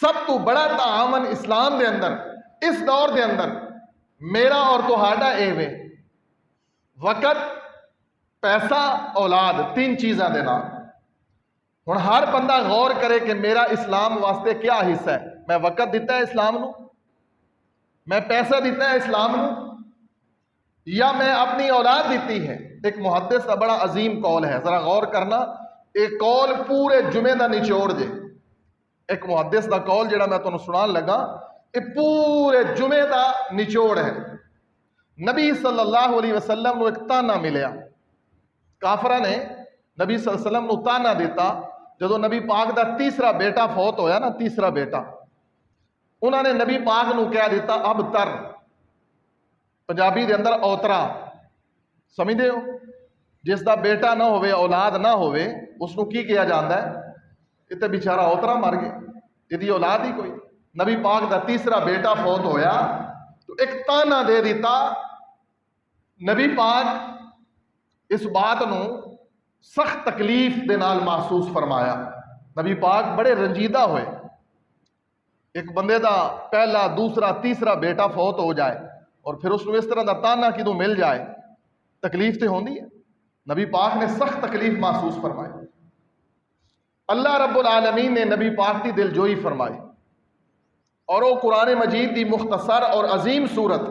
سب تو بڑا تعاون اسلام دے اندر اس دور دے اندر میرا اور تہاڈا اے وے وقت پیسہ اولاد تین چیزاں دے نال ہن ہر بندہ غور کرے کہ میرا اسلام واسطے کیا حصہ ہے. میں وقت دیتا ہے اسلام نو, میں پیسہ دیتا ہے اسلام نو, یا میں اپنی اولاد دیتی ہے. ایک محدث کا بڑا عظیم قول ہے, ذرا غور کرنا. ایک قول پورے جمعے دا نچوڑ جے. ایک محدث دا قول جڑا میں تمہیں سنان لگا یہ پورے جمعے دا نچوڑ ہے. نبی صلی اللہ علیہ وسلم نو ایک تانا ملیا. کافرہ نے نبی صلی اللہ علیہ وسلم نو تانا دیتا جدو نبی پاک دا تیسرا بیٹا فوت ہویا نا, تیسرا بیٹا, انہوں نے نبی پاک نو کہہ دیتا اب تر, پنجابی دے اندر اوترا سمجھ دے ہو, جس دا بیٹا نہ ہوئے اولاد نہ ہوئے اس نو کی کیا جاندہ ہے, یہ تے بیچارہ اوترا مر گیا, یہ دی اولاد ہی کوئی. نبی پاک دا تیسرا بیٹا فوت ہویا تو ایک تانا دے دیتا. نبی پاک اس بات نو سخت تکلیف دے نال محسوس فرمایا. نبی پاک بڑے رنجیدہ ہوئے. ایک بندے دا پہلا دوسرا تیسرا بیٹا فوت ہو جائے اور پھر اس نے اس طرح دا تانا کدوں مل جائے, تکلیف تے ہوندی ہے. نبی پاک نے سخت تکلیف محسوس فرمائی. اللہ رب العالمین نے نبی پاک دی دل جوئی فرمائی اور وہ قرآن مجید دی مختصر اور عظیم صورت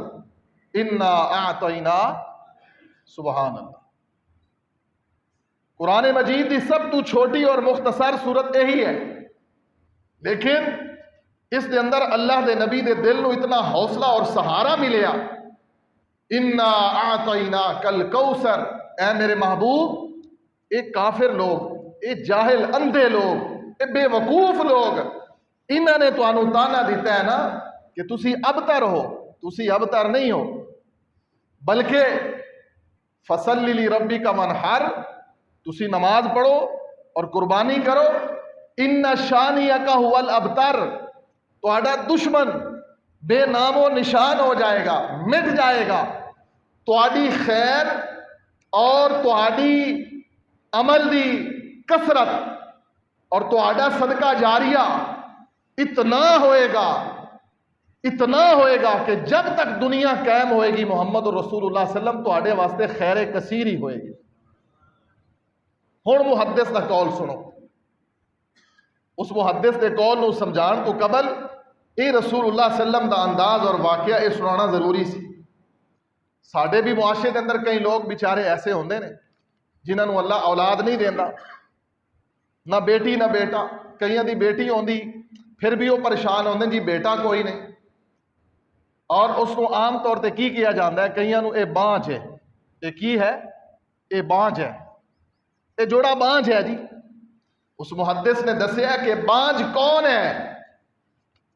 انا اعطینا, سبحان اللہ, قرآن مجید دی سب تو چھوٹی اور مختصر صورت یہی ہے, لیکن اس دے اندر اللہ دے نبی دے دل نو اتنا حوصلہ اور سہارا ملیا. انا اعطینا کل کوثر, اے میرے محبوب ایک کافر لوگ, اے جاہل اندھے لوگ, اے بے وقوف لوگ, انہوں نے تو انہوں تانا دیتا ہے نا کہ تسی ابتر ہو. تسی ابتر نہیں ہو بلکہ فصلی لی ربی کا منحر, تسی نماز پڑھو اور قربانی کرو. ان شانیک هو الابتر, تہاڈا دشمن بے نام و نشان ہو جائے گا, مٹ جائے گا. تہاڈی خیر اور تہاڈی عمل دی کثرت اور تہاڈا صدقہ جاریہ اتنا ہوئے گا کہ جب تک دنیا قائم ہوئے گی محمد رسول اللہ صلی اللہ علیہ وسلم تہاڈے واسطے خیر کثیر ہی ہوئے گی. ہن محدث دا قول سنو. اس محدث دے قول نو سمجھان تو قبل اے رسول اللہ صلی اللہ علیہ وسلم دا انداز اور واقعہ اے سنانا ضروری سی. ساڈے بھی معاشرے دے اندر کئی لوگ بیچارے ایسے ہوندے نے جنہاں نو اللہ اولاد نہیں دیندا, نہ بیٹی نہ بیٹا. کئیاں دی بیٹی ہوندی پھر بھی وہ پریشان ہوندے جی بیٹا کوئی نہیں, اور اس کو عام طور تے کی کیا جاندہ ہے کئیاں نو اے بانج ہے. اے کی ہے؟ اے بانج ہے, اے جوڑا بانج ہے جی. اس محدث نے دسیا کہ بانج کون ہے؟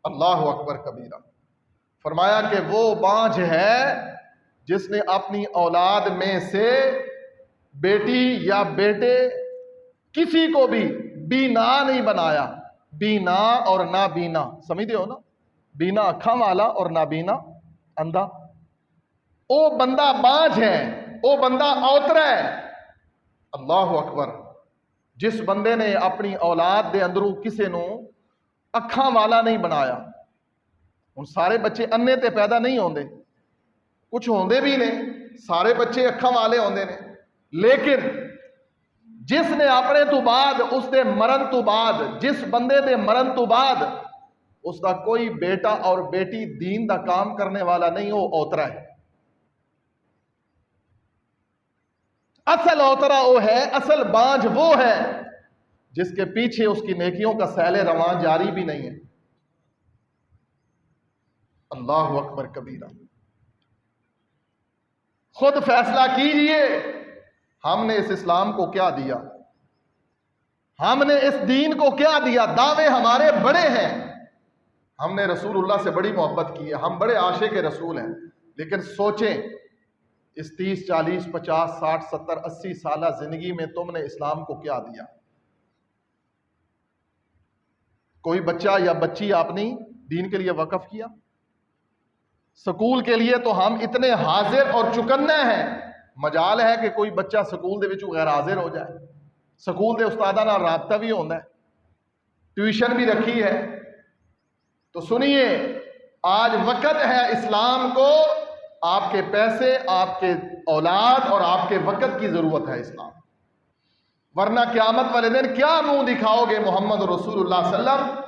اللہ اکبر کبیرہ. فرمایا کہ وہ بانج ہے جس نے اپنی اولاد میں سے بیٹی یا بیٹے کسی کو بھی بینا نہیں بنایا. بینا اور نابینا سمجھتے ہو نا, بینا اکھاں والا اور نابینا اندھا. او بندہ بانج ہے, او بندہ اوترا ہے. اللہ اکبر. جس بندے نے اپنی اولاد دے اندروں کسے نو اکھاں والا نہیں بنایا. ان سارے بچے انے تے پیدا نہیں ہوندے, کچھ ہوندے بھی نے, سارے بچے اکھاں والے ہوندے نے, لیکن جس نے اپنے تو بعد اس دے مرن تو بعد, جس بندے دے مرن تو بعد اس دا کوئی بیٹا اور بیٹی دین دا کام کرنے والا نہیں, وہ اوترا ہے. اصل اوترا وہ ہے, اصل بانج وہ ہے جس کے پیچھے اس کی نیکیوں کا سیل رواں جاری بھی نہیں ہے. اللہ اکبر کبیرہ. خود فیصلہ کیجئے ہم نے اس اسلام کو کیا دیا, ہم نے اس دین کو کیا دیا. دعوے ہمارے بڑے ہیں, ہم نے رسول اللہ سے بڑی محبت کی ہے, ہم بڑے عاشق رسول ہیں, لیکن سوچیں اس 30 40 50 60 70 80 سالہ زندگی میں تم نے اسلام کو کیا دیا. کوئی بچہ یا بچی آپ نے دین کے لیے وقف کیا؟ سکول کے لیے تو ہم اتنے حاضر اور چکنے ہیں, مجال ہے کہ کوئی بچہ سکول دے وچوں غیر حاضر ہو جائے. سکول دے استاداں نال رابطہ بھی ہوندا ہے, ٹیوشن بھی رکھی ہے, تو سنیے، آج وقت ہے اسلام کو آپ کے پیسے، آپ کے اولاد اور آپ کے وقت کی ضرورت ہے اسلام، ورنہ قیامت والے دن کیا منہ دکھاؤ گے محمد رسول اللہ صلی اللہ علیہ وسلم؟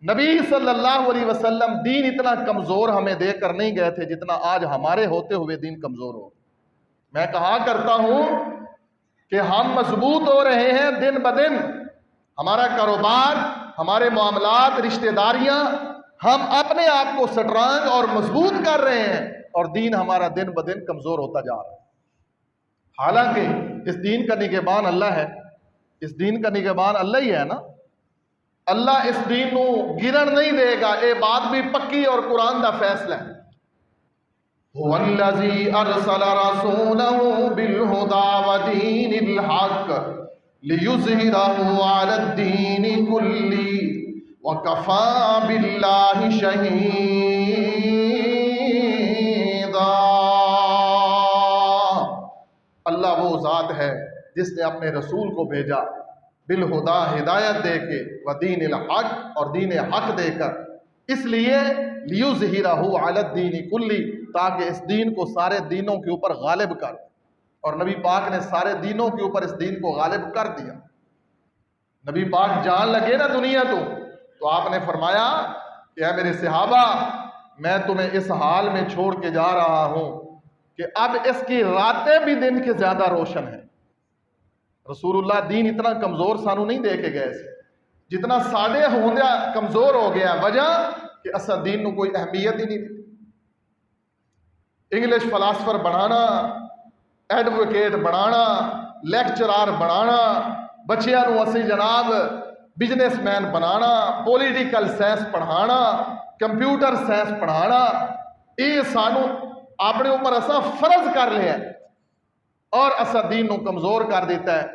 نبی صلی اللہ علیہ وسلم دین اتنا کمزور ہمیں دے کر نہیں گئے تھے جتنا آج ہمارے ہوتے ہوئے دین کمزور ہو۔ میں کہا کرتا ہوں کہ ہم مضبوط ہو رہے ہیں دن بدن، ہمارا کاروبار، ہمارے معاملات، رشتہ داریاں، ہم اپنے آپ کو سٹرانگ اور مضبوط کر رہے ہیں، اور دین ہمارا دن بدن کمزور ہوتا جا رہا ہے۔ حالانکہ اس دین کا نگہبان اللہ ہے، اس دین کا نگہبان اللہ ہی ہے نا۔ اللہ اس دین نو گرن نہیں دے گا، یہ بات بھی پکی اور قرآن دا فیصلہ ہے۔ هو الذی ارسل رسولہ بالہدی ودین الحق لیظہرہ علی الدین کلہ وکفی باللہ شہیدا۔ اللہ وہ ذات ہے جس نے اپنے رسول کو بھیجا بالہدا، ہدایت دے کے، ودین الحق، اور دین حق دے کر، اس لیے لیظہرہ علی الدین کلہ، تاکہ اس دین کو سارے دینوں کے اوپر غالب کر، اور نبی پاک نے سارے دینوں کے اوپر اس دین کو غالب کر دیا۔ نبی پاک جان لگے نا دنیا تو آپ نے فرمایا کہ اے میرے صحابہ، میں تمہیں اس حال میں چھوڑ کے جا رہا ہوں کہ اب اس کی راتیں بھی دن کے زیادہ روشن ہیں۔ رسول اللہ دین اتنا کمزور سانو نہیں دے کے گئے سے، جتنا ساڑے ہوندیا کمزور ہو گیا، وجہ کہ اسا دین نو کوئی اہمیت ہی نہیں دی۔ انگلش فلاسفر بنانا، ایڈوکیٹ بنانا، لیکچرار بنانا، بچیاں نو اسی جناب بزنس مین بنانا، پولیٹیکل سائنس پڑھانا، کمپیوٹر سائنس پڑھانا، یہ سانو اپنے اوپر اسا فرض کر لیا ہے، اور اسا دین نو کمزور کر دیتا ہے۔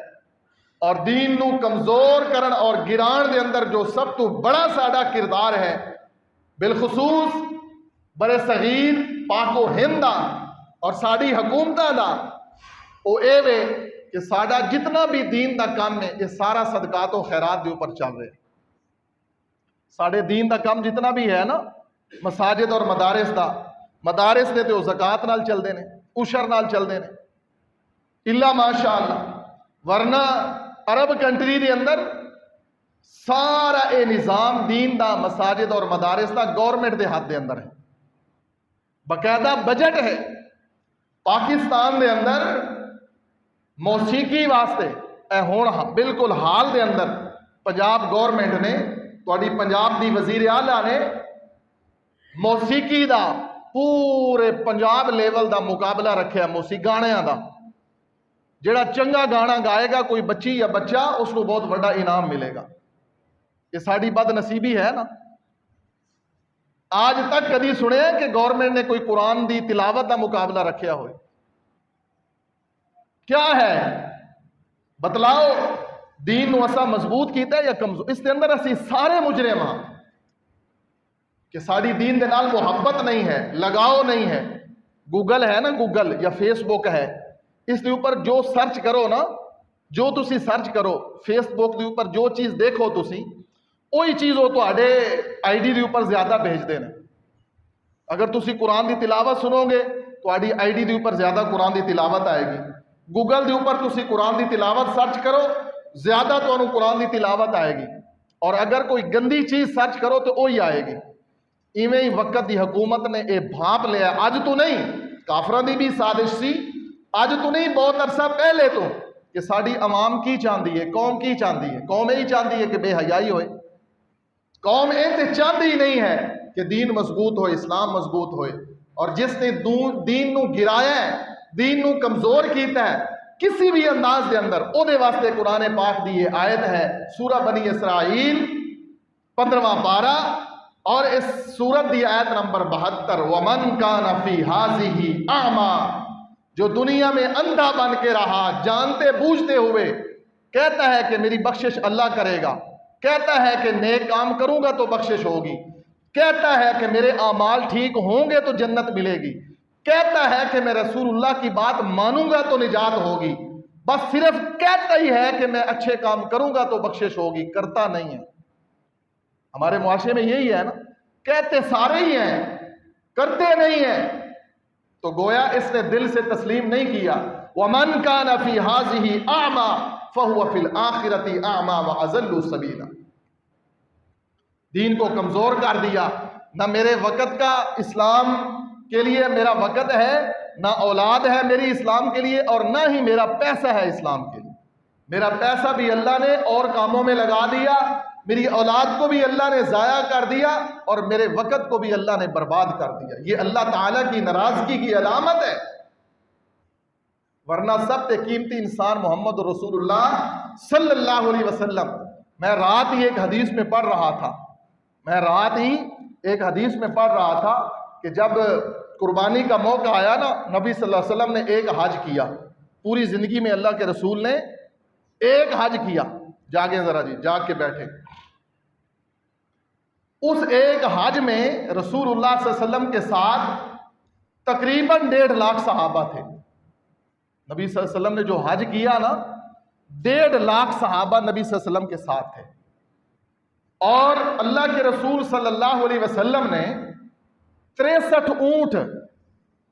اور دین نو کمزور کرن اور گران دے اندر جو سب تو بڑا ساڈا کردار ہے، بالخصوص برے صغیر پاک و ہند اور ساڈی حکومتاں دا، او اے وے کہ ساڈا جتنا بھی دین دا کام ہے یہ سارا صدقات و خیرات دے اوپر چل رہے۔ ساڈے دین دا کام جتنا بھی ہے نا، مساجد اور مدارس دا، مدارس دے تے او زکات نال چل دے نے، عشر نال چل دے نے، اللہ ماشاءاللہ، ورنہ عرب کنٹری دے اندر سارا اے نظام دین دا، مساجد اور مدارس دا گورنمنٹ دے ہاتھ دے اندر ہے، باقاعدہ بجٹ ہے۔ پاکستان دے اندر موسیقی واسطے اے ہون بالکل حال دے اندر پنجاب گورنمنٹ نے، تواڈی پنجاب دی وزیر اعلیٰ نے موسیقی دا پورے پنجاب لیول دا مقابلہ رکھیا، موسیقی گانیاں دا، جڑا چنگا گانا گائے گا کوئی بچی یا بچہ، اس کو بہت بڑا انعام ملے گا۔ یہ ساڑی بد نصیبی ہے نا۔ آج تک کدی سنے کہ گورنمنٹ نے کوئی قرآن دی تلاوت دا مقابلہ رکھیا ہوئے؟ کیا ہے؟ بتلاؤ، دین نو اسا مضبوط کیتا ہے یا کمزور؟ اس کے اندر اسی سارے مجرم ہاں کہ ساڑی دین دے نال محبت نہیں ہے، لگاؤ نہیں ہے۔ گوگل ہے نا، گوگل یا فیس بک ہے، اس دے اوپر جو سرچ کرو نا، جو تسی سرچ کرو فیس بک دے اوپر جو چیز دیکھو تسی، وہی چیز وہ تواڈے آئی ڈی دے اوپر زیادہ بھیج دینے۔ اگر تسی قرآن دی تلاوت سنو گے تواڈی آئی ڈی دے اوپر زیادہ قرآن دی تلاوت آئے گی۔ گوگل دے اوپر تسی قرآن دی تلاوت سرچ کرو، زیادہ تانوں قرآن دی تلاوت آئے گی، اور اگر کوئی گندی چیز سرچ کرو تو وہی آئے گی۔ ایویں ہی وقت دی حکومت نے اے بھانپ لیا، اج تو نہیں، کافراں دی بھی سازش سی، اج تو نہیں، بہت عرصہ پہلے تو، کہ ساڑی عوام کی چاہتی ہے، قوم کی چاہتی ہے؟ قوم یہی چاہتی ہے کہ بے حیائی ہوئے، قوم یہ چاہتی ہی نہیں ہے کہ دین مضبوط ہوئے، اسلام مضبوط ہوئے۔ اور جس نے دین نو گرایا ہے، دین نو کمزور کیتا ہے کسی بھی انداز دے اندر، او دے واسطے قرآن پاک دی یہ آیت ہے، سورہ بنی اسرائیل 15واں پارہ، اور اس سورت دی آیت نمبر 72، وَمَنْ كَانَ فِي هَذِهِ أَعْمَى، جو دنیا میں اندھا بن کے رہا، جانتے بوجھتے ہوئے، کہتا ہے کہ میری بخشش اللہ کرے گا، کہتا ہے کہ نیک کام کروں گا تو بخشش ہوگی، کہتا ہے کہ میرے اعمال ٹھیک ہوں گے تو جنت ملے گی، کہتا ہے کہ میں رسول اللہ کی بات مانوں گا تو نجات ہوگی، بس صرف کہتا ہی ہے کہ میں اچھے کام کروں گا تو بخشش ہوگی، کرتا نہیں ہے۔ ہمارے معاشرے میں یہی ہے نا، کہتے سارے ہی ہیں، کرتے نہیں ہیں، تو گویا اس نے دل سے تسلیم نہیں کیا۔ وَمَنْ كَانَ فِي هَٰذِهِ أَعْمَىٰ فَهُوَ فِي الْآخِرَةِ أَعْمَىٰ وَأَضَلُّ سَبِيلًا۔ دین کو کمزور کر دیا، نہ میرے وقت کا اسلام کے لیے میرا وقت ہے، نہ اولاد ہے میری اسلام کے لیے، اور نہ ہی میرا پیسہ ہے اسلام کے لیے۔ میرا پیسہ بھی اللہ نے اور کاموں میں لگا دیا، میری اولاد کو بھی اللہ نے ضائع کر دیا، اور میرے وقت کو بھی اللہ نے برباد کر دیا۔ یہ اللہ تعالیٰ کی ناراضگی کی علامت ہے۔ ورنہ سب سے قیمتی انسان محمد رسول اللہ صلی اللہ علیہ وسلم۔ میں رات ہی ایک حدیث میں پڑھ رہا تھا کہ جب قربانی کا موقع آیا نا، نبی صلی اللہ علیہ وسلم نے ایک حج کیا، پوری زندگی میں اللہ کے رسول نے ایک حج کیا۔ جاگیں ذرا جی، جاگ کے بیٹھے۔ اس ایک حج میں رسول اللہ صلی اللہ علیہ وسلم کے ساتھ تقریباً 1.5 لاکھ صحابہ تھے۔ نبی صلی اللہ علیہ وسلم نے جو حج کیا نا، 1.5 لاکھ صحابہ نبی صلی اللہ علیہ وسلم کے ساتھ تھے، اور اللہ کے رسول صلی اللہ علیہ وسلم نے 63 اونٹ،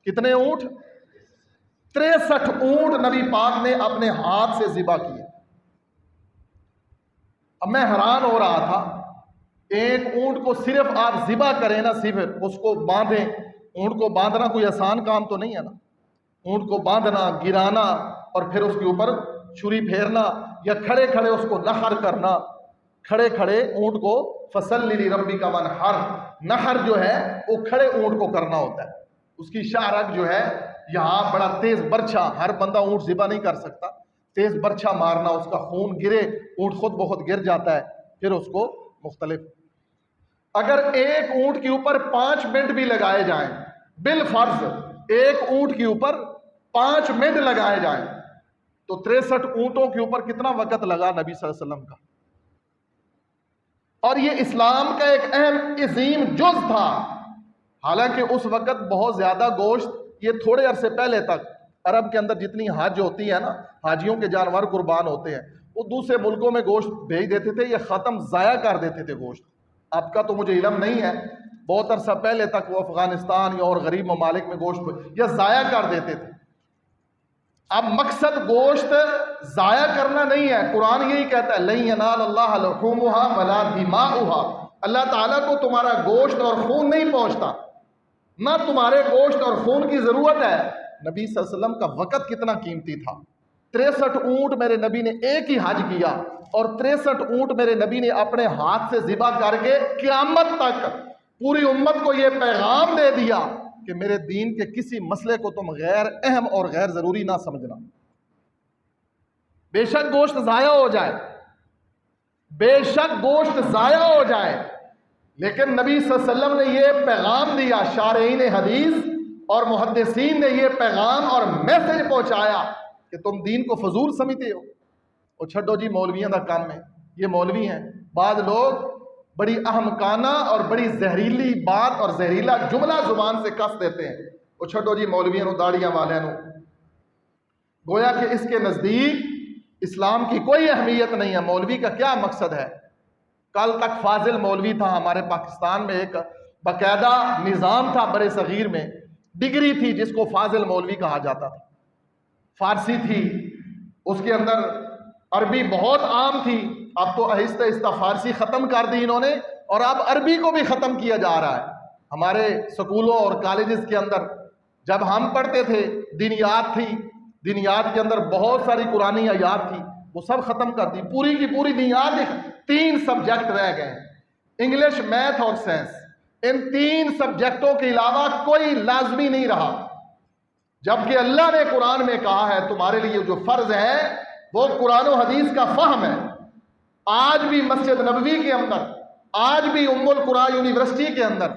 کتنے اونٹ؟ 63 اونٹ نبی پاک نے اپنے ہاتھ سے ذبح کیے۔ اب میں حیران ہو رہا تھا، ایک اونٹ کو صرف آپ ذبح کریں نا، صرف اس کو باندھیں، اونٹ کو باندھنا کوئی آسان کام تو نہیں ہے نا، اونٹ کو باندھنا، گرانا، اور پھر اس کے اوپر چھری پھیرنا، یا کھڑے کھڑے اس کو نحر کرنا، کھڑے کھڑے اونٹ کو فصلی لربک وانحر، نحر جو ہے وہ کھڑے اونٹ کو کرنا ہوتا ہے۔ اس کی شارک جو ہے یہاں بڑا تیز برچھا، ہر بندہ اونٹ ذبح نہیں کر سکتا، تیز برچھا مارنا، اس کا خون گرے، اونٹ خود بخود گر جاتا ہے، پھر اس کو مختلف۔ اگر ایک اونٹ کے اوپر 5 منٹ بھی لگائے جائیں، بالفرض ایک اونٹ کے اوپر 5 منٹ لگائے جائیں، تو 63 اونٹوں کے اوپر کتنا وقت لگا نبی صلی اللہ علیہ وسلم کا؟ اور یہ اسلام کا ایک اہم عظیم جز تھا۔ حالانکہ اس وقت بہت زیادہ گوشت، یہ تھوڑے عرصے پہلے تک عرب کے اندر جتنی حج ہوتی ہے نا، حاجیوں کے جانور قربان ہوتے ہیں، وہ دوسرے ملکوں میں گوشت بھیج دیتے تھے، یہ ختم ضائع کر دیتے تھے گوشت۔ آپ کا تو مجھے علم نہیں ہے، بہت عرصہ پہلے تک وہ افغانستان یا اور غریب ممالک میں گوشت یا ضائع کر دیتے تھے۔ اب مقصد گوشت ضائع کرنا نہیں ہے، قرآن یہی کہتا ہے لَن يَنَالَ اللَّهَ لُحُومُهَا وَلَا دِمَاؤُهَا، اللہ تعالیٰ کو تمہارا گوشت اور خون نہیں پہنچتا، نہ تمہارے گوشت اور خون کی ضرورت ہے۔ نبی صلی اللہ علیہ وسلم کا وقت کتنا قیمتی تھا۔ 63 اونٹ میرے نبی نے ایک ہی حج کیا، اور 63 اونٹ میرے نبی نے اپنے ہاتھ سے ذبح کر کے قیامت تک پوری امت کو یہ پیغام دے دیا کہ میرے دین کے کسی مسئلے کو تم غیر اہم اور غیر ضروری نہ سمجھنا۔ بے شک گوشت ضائع ہو جائے، بے شک گوشت ضائع ہو جائے، لیکن نبی صلی اللہ علیہ وسلم نے یہ پیغام دیا، شارحین حدیث اور محدثین نے یہ پیغام اور میسج پہنچایا کہ تم دین کو فضول سمجھتے ہو۔ اور چھڈو جی مولویوں کا کام ہے، یہ مولوی ہیں، بعض لوگ بڑی احمقانہ اور بڑی زہریلی بات اور زہریلا جملہ زبان سے کس دیتے ہیں، وہ چھڈو جی مولویوں نو، داڑیاں والے نو، گویا کہ اس کے نزدیک اسلام کی کوئی اہمیت نہیں ہے۔ مولوی کا کیا مقصد ہے؟ کل تک فاضل مولوی تھا ہمارے پاکستان میں، ایک باقاعدہ نظام تھا برے صغیر میں، ڈگری تھی جس کو فاضل مولوی کہا جاتا تھا، فارسی تھی، اس کے اندر عربی بہت عام تھی۔ اب تو آہستہ آہستہ فارسی ختم کر دی انہوں نے، اور اب عربی کو بھی ختم کیا جا رہا ہے۔ ہمارے سکولوں اور کالجز کے اندر جب ہم پڑھتے تھے، دینیات تھی، دینیات کے اندر بہت ساری قرآنی آیات تھی، وہ سب ختم کر دی، پوری کی پوری دینیات۔ 3 سبجیکٹ رہ گئے، انگلش، میتھ اور سائنس، ان 3 سبجیکٹوں کے علاوہ کوئی لازمی نہیں رہا، جبکہ اللہ نے قرآن میں کہا ہے تمہارے لیے جو فرض ہے وہ قرآن و حدیث کا فہم ہے۔ آج بھی مسجد نبوی کے اندر، آج بھی ام القرآن یونیورسٹی کے اندر،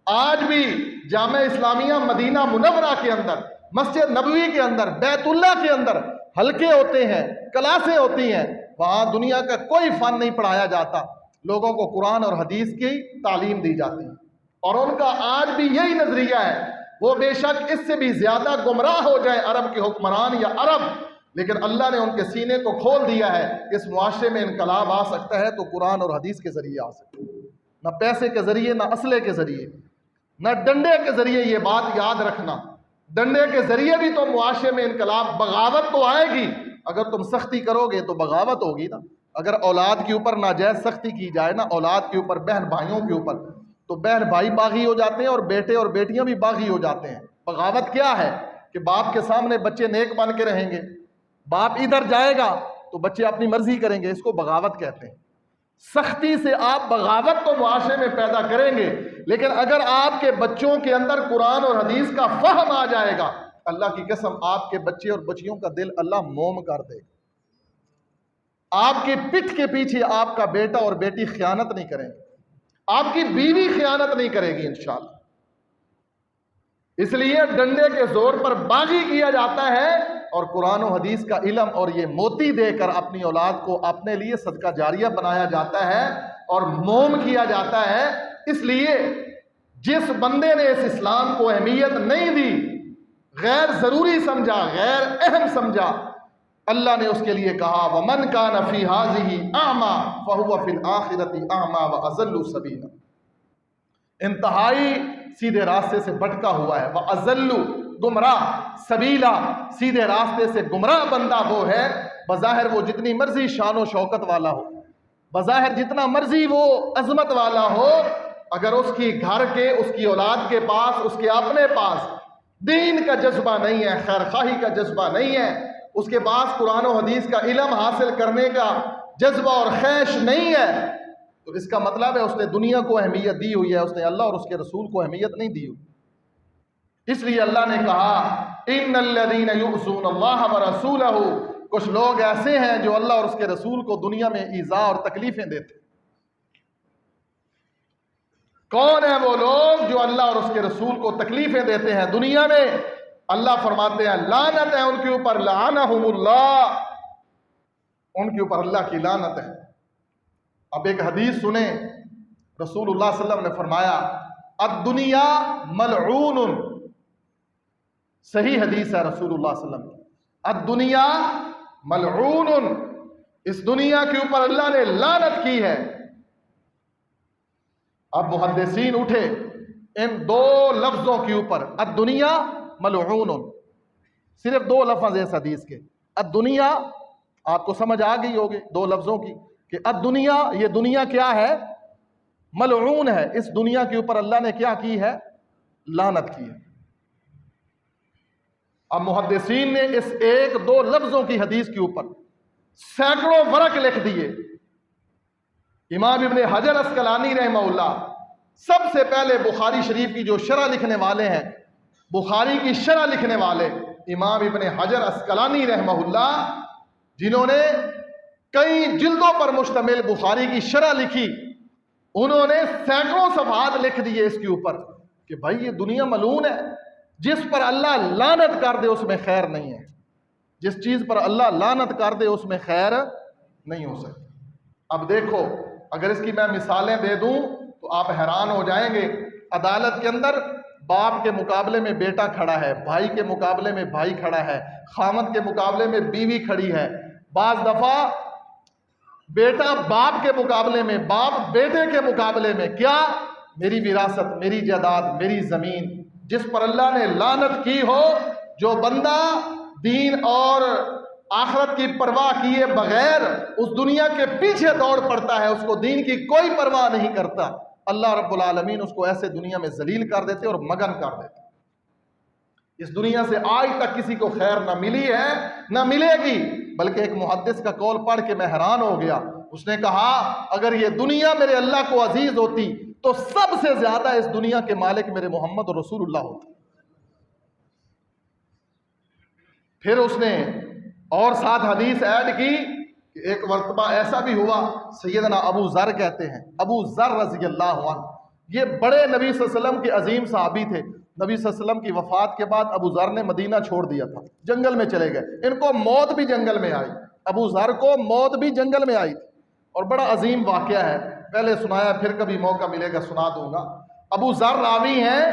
آج بھی جامعہ اسلامیہ مدینہ منورہ کے اندر، مسجد نبوی کے اندر، بیت اللہ کے اندر حلقے ہوتے ہیں، کلاسیں ہوتی ہیں، وہاں دنیا کا کوئی فن نہیں پڑھایا جاتا، لوگوں کو قرآن اور حدیث کی تعلیم دی جاتی ہے، اور ان کا آج بھی یہی نظریہ ہے۔ وہ بے شک اس سے بھی زیادہ گمراہ ہو جائے عرب کے حکمران یا عرب، لیکن اللہ نے ان کے سینے کو کھول دیا ہے کہ اس معاشرے میں انقلاب آ سکتا ہے تو قرآن اور حدیث کے ذریعے آ سکتا ہے۔ نہ پیسے کے ذریعے، نہ اسلحے کے ذریعے، نہ ڈنڈے کے ذریعے. یہ بات یاد رکھنا، ڈنڈے کے ذریعے بھی تو معاشرے میں انقلاب، بغاوت تو آئے گی. اگر تم سختی کرو گے تو بغاوت ہوگی نا. اگر اولاد کے اوپر ناجائز سختی کی جائے نا، اولاد کے اوپر، بہن بھائیوں کے اوپر، تو بہن بھائی باغی ہو جاتے ہیں اور بیٹے اور بیٹیاں بھی باغی ہو جاتے ہیں. بغاوت کیا ہے کہ باپ کے سامنے بچے نیک بن کے رہیں گے، باپ ادھر جائے گا تو بچے اپنی مرضی کریں گے. اس کو بغاوت کہتے ہیں. سختی سے آپ بغاوت تو معاشرے میں پیدا کریں گے، لیکن اگر آپ کے بچوں کے اندر قرآن اور حدیث کا فہم آ جائے گا، اللہ کی قسم آپ کے بچے اور بچیوں کا دل اللہ موم کر دے گا. آپ کی پٹھ کے پیچھے آپ کا بیٹا اور بیٹی خیانت نہیں کریں گے، آپ کی بیوی خیانت نہیں کرے گی انشاءاللہ. اس لیے ڈنڈے کے زور پر باغی کیا جاتا ہے اور قرآن و حدیث کا علم اور یہ موتی دے کر اپنی اولاد کو اپنے لیے صدقہ جاریہ بنایا جاتا ہے اور موم کیا جاتا ہے. اس لیے جس بندے نے اس اسلام کو اہمیت نہیں دی، غیر ضروری سمجھا، غیر اہم سمجھا، اللہ نے اس کے لیے کہا وَمَنْ كَانَ فِي هَٰذِهِ أَعْمَىٰ فَهُوَ فِي الْآخِرَةِ أَعْمَىٰ وَأَضَلُّ سَبِيلًا. انتہائی سیدھے راستے سے بھٹکا ہوا ہے. وَأَضَلُّ گمراہ، سبیلا سیدھے راستے سے گمراہ بندہ وہ ہے، بظاہر وہ جتنی مرضی شان و شوکت والا ہو، بظاہر جتنا مرضی وہ عظمت والا ہو، اگر اس کی گھر کے، اس کی اولاد کے پاس، اس کے اپنے پاس دین کا جذبہ نہیں ہے، خیر خواہی کا جذبہ نہیں ہے، اس کے پاس قرآن و حدیث کا علم حاصل کرنے کا جذبہ اور خیش نہیں ہے، تو اس کا مطلب ہے اس نے دنیا کو اہمیت دی ہوئی ہے، اس نے اللہ اور اس کے رسول کو اہمیت نہیں دی ہوئی. اس لیے اللہ نے کہا ان الذین یؤذون اللہ ورسولہ، کچھ لوگ ایسے ہیں جو اللہ اور اس کے رسول کو دنیا میں ایذا اور تکلیفیں دیتے. کون ہیں وہ لوگ جو اللہ اور اس کے رسول کو تکلیفیں دیتے ہیں دنیا میں؟ اللہ فرماتے ہیں لعنت ہے ان کے اوپر، لعنہم اللہ، ان کے اوپر اللہ کی لعنت ہے. اب ایک حدیث سنیں، رسول اللہ صلی اللہ علیہ وسلم نے فرمایا الدنیا ملعون، صحیح حدیث ہے رسول اللہ صلی اللہ علیہ وسلم کی، الدنیا ملعون، اس دنیا کے اوپر اللہ نے لعنت کی ہے. اب محدثین اٹھے ان دو لفظوں کے اوپر، الدنیا ملعون، صرف دو لفظ اس حدیث کے. الدنیا آپ کو سمجھ آ گئی ہوگی دو لفظوں کی کہ الدنیا، یہ دنیا کیا ہے؟ ملعون ہے. اس دنیا کے اوپر اللہ نے کیا کی ہے؟ لعنت کی ہے. اب محدثین نے اس ایک دو لفظوں کی حدیث کے اوپر سینکڑوں ورق لکھ دیے. امام ابن حجر اسقلانی رحمہ اللہ سب سے پہلے بخاری شریف کی جو شرح لکھنے والے ہیں، بخاری کی شرح لکھنے والے امام ابن حجر اسقلانی رحمہ اللہ، جنہوں نے کئی جلدوں پر مشتمل بخاری کی شرح لکھی، انہوں نے سینکڑوں صفحات لکھ دیے اس کے اوپر کہ بھائی یہ دنیا ملعون ہے، جس پر اللہ لعنت کر دے اس میں خیر نہیں ہے، جس چیز پر اللہ لعنت کر دے اس میں خیر نہیں ہو سکتی. اب دیکھو اگر اس کی میں مثالیں دے دوں تو آپ حیران ہو جائیں گے. عدالت کے اندر باپ کے مقابلے میں بیٹا کھڑا ہے، بھائی کے مقابلے میں بھائی کھڑا ہے، خامد کے مقابلے میں بیوی کھڑی ہے. بعض دفعہ بیٹا باپ کے مقابلے میں، باپ بیٹے کے مقابلے میں، کیا؟ میری وراثت، میری جائیداد، میری زمین. جس پر اللہ نے لعنت کی ہو، جو بندہ دین اور آخرت کی پرواہ کیے بغیر اس دنیا کے پیچھے دوڑ پڑتا ہے، اس کو دین کی کوئی پرواہ نہیں کرتا، اللہ رب العالمین اس کو ایسے دنیا میں ذلیل کر دیتے اور مگن کر دیتے. اس دنیا سے آج تک کسی کو خیر نہ ملی ہے نہ ملے گی. بلکہ ایک محدث کا قول پڑھ کے میں حیران ہو گیا. اس نے کہا اگر یہ دنیا میرے اللہ کو عزیز ہوتی تو سب سے زیادہ اس دنیا کے مالک میرے محمد رسول اللہ ہوتے. پھر اس نے اور ساتھ حدیث ایڈ کی کہ ایک مرتبہ ایسا بھی ہوا، سیدنا ابو ذر کہتے ہیں، ابو ذر رضی اللہ عنہ، یہ بڑے نبی صلی اللہ علیہ وسلم کے عظیم صحابی تھے. نبی صلی اللہ علیہ وسلم کی وفات کے بعد ابو ذر نے مدینہ چھوڑ دیا تھا، جنگل میں چلے گئے. ان کو موت بھی جنگل میں آئی، ابو ذر کو موت بھی جنگل میں آئی تھی. اور بڑا عظیم واقعہ ہے، پہلے سنایا پھر کبھی موقع ملے گا سنا دوں گا. ابو ذر راوی ہیں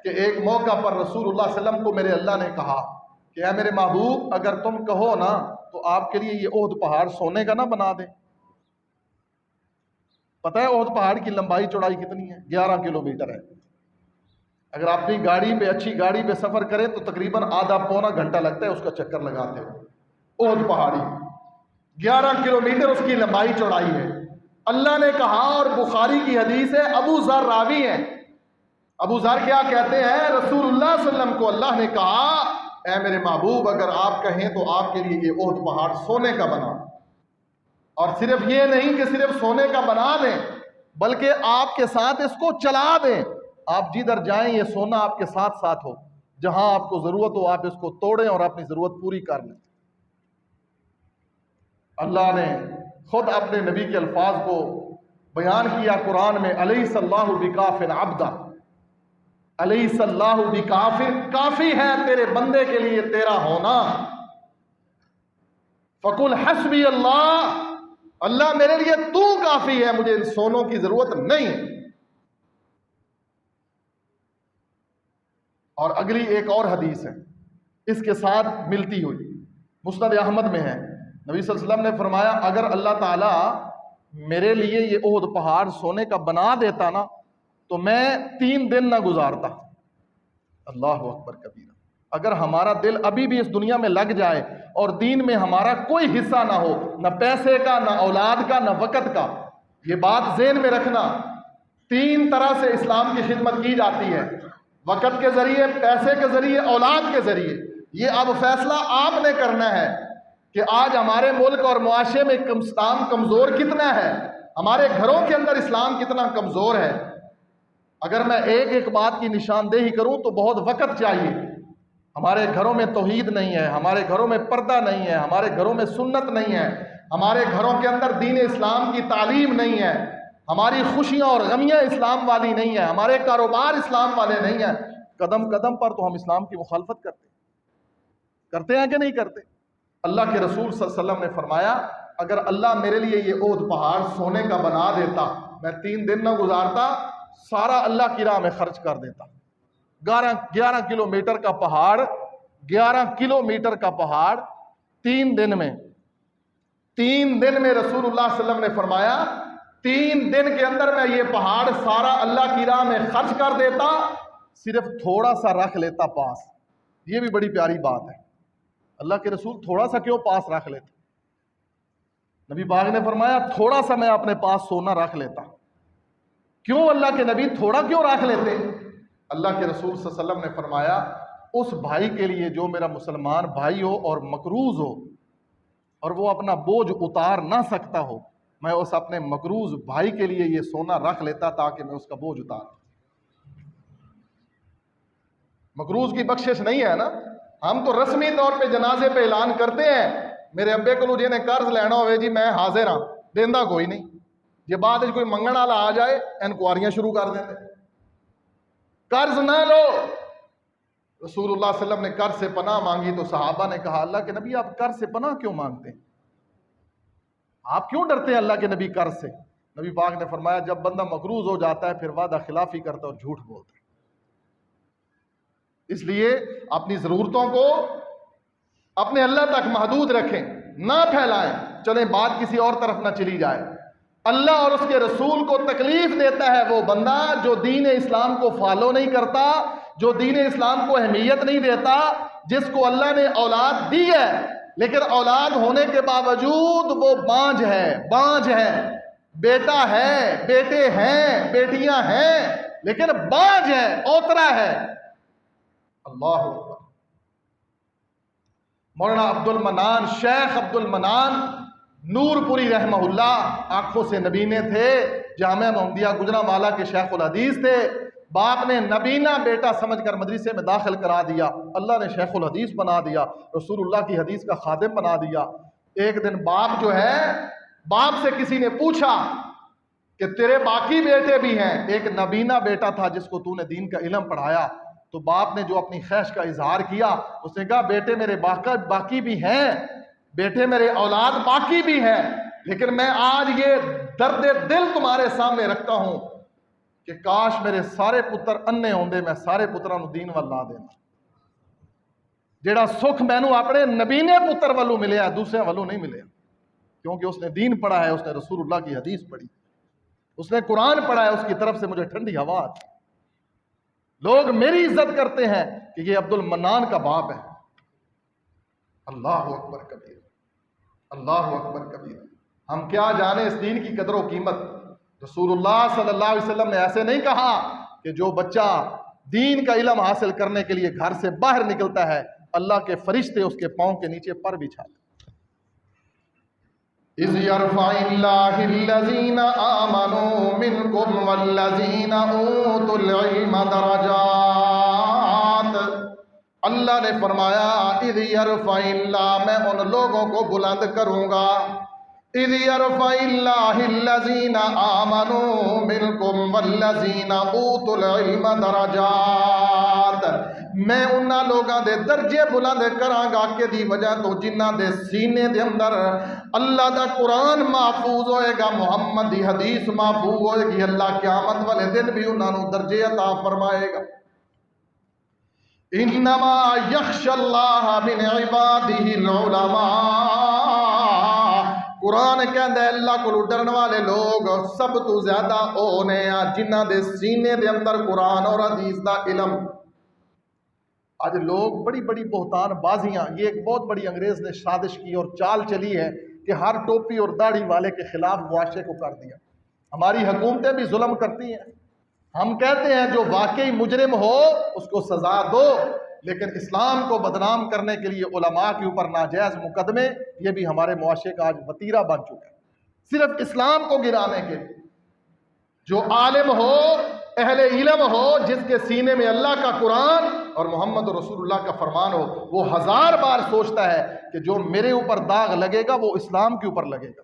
کہ ایک موقع پر رسول اللہ صلی اللہ علیہ وسلم کو میرے اللہ نے کہا کہ اے میرے محبوب اگر تم کہو نا تو آپ کے لیے یہ احد پہاڑ سونے کا نہ بنا دیں. پتہ ہے احد پہاڑ کی لمبائی چوڑائی کتنی ہے؟ 11 کلومیٹر ہے۔ اگر اپنی گاڑی پہ، اچھی گاڑی پہ سفر کرے تو تقریباً آدھا پونا گھنٹہ لگتا ہے اس کا چکر لگاتے ہو۔ احد پہاڑی 11 کلومیٹر اس کی لمبائی چوڑائی ہے۔ اللہ نے کہا، اور بخاری کی حدیث ہے، ابو ذر راوی ہے، ابو ذر کیا کہتے ہیں؟ رسول اللہ صلی اللہ علیہ وسلم کو اللہ نے کہا، اے میرے محبوب، اگر آپ کہیں تو آپ کے لیے یہ احد پہاڑ سونے کا بنا، اور صرف یہ نہیں کہ صرف سونے کا بنا دیں، بلکہ آپ کے ساتھ اس کو چلا دیں، آپ جدھر جائیں یہ سونا آپ کے ساتھ ساتھ ہو، جہاں آپ کو ضرورت ہو آپ اس کو توڑیں اور اپنی ضرورت پوری کر لیں۔ اللہ نے خود اپنے نبی کے الفاظ کو بیان کیا قرآن میں، الیس اللہ بکاف عبدا، الیس اللہ بکاف، کافی ہے تیرے بندے کے لیے تیرا ہونا، فقل حسبی اللہ، اللہ میرے لیے تو کافی ہے، مجھے ان سونوں کی ضرورت نہیں۔ اور اگلی ایک اور حدیث ہے اس کے ساتھ ملتی ہوئی، مسند احمد میں ہے، نبی صلی اللہ علیہ وسلم نے فرمایا، اگر اللہ تعالیٰ میرے لیے یہ احد پہاڑ سونے کا بنا دیتا نا تو میں 3 دن نہ گزارتا۔ اللہ اکبر کبیرہ۔ اگر ہمارا دل ابھی بھی اس دنیا میں لگ جائے اور دین میں ہمارا کوئی حصہ نہ ہو، نہ پیسے کا، نہ اولاد کا، نہ وقت کا، یہ بات ذہن میں رکھنا، 3 طرح سے اسلام کی خدمت کی جاتی ہے، وقت کے ذریعے، پیسے کے ذریعے، اولاد کے ذریعے۔ یہ اب فیصلہ آپ نے کرنا ہے کہ آج ہمارے ملک اور معاشرے میں اسلام کمزور کتنا ہے، ہمارے گھروں کے اندر اسلام کتنا کمزور ہے۔ اگر میں ایک ایک بات کی نشاندہی کروں تو بہت وقت چاہیے۔ ہمارے گھروں میں توحید نہیں ہے، ہمارے گھروں میں پردہ نہیں ہے، ہمارے گھروں میں سنت نہیں ہے، ہمارے گھروں کے اندر دین اسلام کی تعلیم نہیں ہے، ہماری خوشیاں اور غمیاں اسلام والی نہیں ہیں، ہمارے کاروبار اسلام والے نہیں ہیں۔ قدم قدم پر تو ہم اسلام کی مخالفت کرتے ہیں کہ نہیں کرتے؟ اللہ کے رسول صلی اللہ علیہ وسلم نے فرمایا، اگر اللہ میرے لیے یہ احد پہاڑ سونے کا بنا دیتا، میں 3 دن نہ گزارتا، سارا اللہ کی راہ میں خرچ کر دیتا۔ 11 کلومیٹر کا پہاڑ، 11 کلومیٹر کا پہاڑ 3 دن میں، 3 دن میں رسول اللہ صلی اللہ علیہ وسلم نے فرمایا 3 دن کے اندر میں یہ پہاڑ سارا اللہ کی راہ میں خرچ کر دیتا، صرف تھوڑا سا رکھ لیتا پاس۔ یہ بھی بڑی پیاری بات ہے، اللہ کے رسول تھوڑا سا کیوں پاس رکھ لیتے؟ نبی پاک نے فرمایا تھوڑا سا میں اپنے پاس سونا رکھ لیتا۔ کیوں اللہ کے نبی تھوڑا کیوں رکھ لیتے؟ اللہ کے رسول صلی اللہ علیہ وسلم نے فرمایا، اس بھائی کے لیے جو میرا مسلمان بھائی ہو اور مقروض ہو اور وہ اپنا بوجھ اتار نہ سکتا ہو، میں اس اپنے مقروض بھائی کے لیے یہ سونا رکھ لیتا تاکہ میں اس کا بوجھ اتار۔ مقروض کی بخشش نہیں ہے نا، ہم تو رسمی طور پہ جنازے پہ اعلان کرتے ہیں، میرے ابے کو جی نے قرض لینا ہوئے جی میں حاضر ہاں، دیندہ کوئی نہیں، یہ بات کوئی منگن والا آ جائے انکوائریاں شروع کر دیتے۔ قرض نہ لو، رسول اللہ صلی اللہ علیہ وسلم نے قرض سے پناہ مانگی تو صحابہ نے کہا، اللہ کے نبی آپ قرض سے پناہ کیوں مانگتے ہیں؟ آپ کیوں ڈرتے ہیں اللہ کے نبی قرض سے؟ نبی پاک نے فرمایا جب بندہ مقروض ہو جاتا ہے پھر وعدہ خلافی کرتا ہے اور جھوٹ بولتا ہے، اس لیے اپنی ضرورتوں کو اپنے اللہ تک محدود رکھیں، نہ پھیلائیں۔ چلیں بات کسی اور طرف نہ چلی جائے۔ اللہ اور اس کے رسول کو تکلیف دیتا ہے وہ بندہ جو دین اسلام کو فالو نہیں کرتا، جو دین اسلام کو اہمیت نہیں دیتا، جس کو اللہ نے اولاد دی ہے لیکن اولاد ہونے کے باوجود وہ بانجھ ہے، بیٹا ہے، بیٹے ہیں، بیٹیاں ہیں، لیکن بانجھ ہے، اوترا ہے۔ اللہ اکبر۔ مولانا عبد المنان، شیخ عبد المنان نور پوری رحمہ اللہ، آنکھوں سے نبینے تھے، جامعہ محمدیہ گجرانوالہ کے شیخ الحدیث تھے، باپ نے نبینا بیٹا سمجھ کر مدرسے میں داخل کرا دیا، اللہ نے شیخ الحدیث بنا دیا، رسول اللہ کی حدیث کا خادم بنا دیا۔ ایک دن باپ سے کسی نے پوچھا کہ تیرے باقی بیٹے بھی ہیں، ایک نبینا بیٹا تھا جس کو تو نے دین کا علم پڑھایا، تو باپ نے جو اپنی خواہش کا اظہار کیا، اس نے کہا بیٹے میرے باقی بھی ہیں، بیٹے میرے اولاد باقی بھی ہیں، لیکن میں آج یہ درد دل تمہارے سامنے رکھتا ہوں کہ کاش میرے سارے پتر انے ہوندے، میں سارے پتراں نو دین ول لا دینا۔ جیڑا سکھ مینوں اپنے نبینے پتر والوں ملیا، دوسرے والوں نہیں ملیا، کیونکہ اس نے دین پڑھا ہے، اس نے رسول اللہ کی حدیث پڑھی۔ اس نے قرآن پڑھا ہے، اس کی طرف سے مجھے ٹھنڈی ہوا آتی۔ لوگ میری عزت کرتے ہیں کہ یہ عبد المنان کا باپ ہے۔ اللہ اکبر کبیر، اللہ اکبر کبیر۔ ہم کیا جانے اس دین کی قدر و قیمت۔ رسول اللہ صلی اللہ علیہ وسلم نے ایسے نہیں کہا کہ جو بچہ دین کا علم حاصل کرنے کے لیے گھر سے باہر نکلتا ہے اللہ کے فرشتے اس کے پاؤں کے نیچے پر بچھاتے۔ اِذْ يَرْفَعِ اللَّهُ الَّذِينَ آمَنُوا مِنْكُمْ وَالَّذِينَ أُوتُوا الْعِلْمَ دَرَجَاتٍ۔ اللہ نے فرمایا اِذْ يَرْفَعِ اللَّهُ، میں ان لوگوں کو بلند کروں گا، اِذْ يَرْفَعِ اللَّهُ الَّذِينَ آمَنُوا مِنْكُمْ وَالَّذِينَ أُوتُوا الْعِلْمَ دَرَجَاتٍ، میں انہاں لوگاں دے درجے بلند کراں گا کہ دی وجہ تو جنہاں دے سینے دے اندر اللہ دا قرآن محفوظ ہوئے گا، محمد دی حدیث محفوظ ہوئے گی، اللہ قیامت والے دن بھی انہاں نو درجے عطا فرمائے گا۔ انما یخشى اللہ من عبادہ العلماء، قرآن کہندا ہے اللہ کو ڈرن والے لوگ سب تو زیادہ اونے جنہاں دے سینے دے اندر قرآن اور حدیث دا علم۔ آج لوگ بڑی بڑی بہتان بازیاں، یہ ایک بہت بڑی انگریز نے سازش کی اور چال چلی ہے کہ ہر ٹوپی اور داڑھی والے کے خلاف معاشرے کو کر دیا۔ ہماری حکومتیں بھی ظلم کرتی ہیں۔ ہم کہتے ہیں جو واقعی مجرم ہو اس کو سزا دو، لیکن اسلام کو بدنام کرنے کے لیے علماء کے اوپر ناجائز مقدمے، یہ بھی ہمارے معاشرے کا آج وتیرہ بن چکا ہے، صرف اسلام کو گرانے کے لیے۔ جو عالم ہو، اہل علم ہو، جس کے سینے میں اللہ کا قرآن اور محمد رسول اللہ کا فرمان ہو، وہ ہزار بار سوچتا ہے کہ جو میرے اوپر داغ لگے گا وہ اسلام کے اوپر لگے گا۔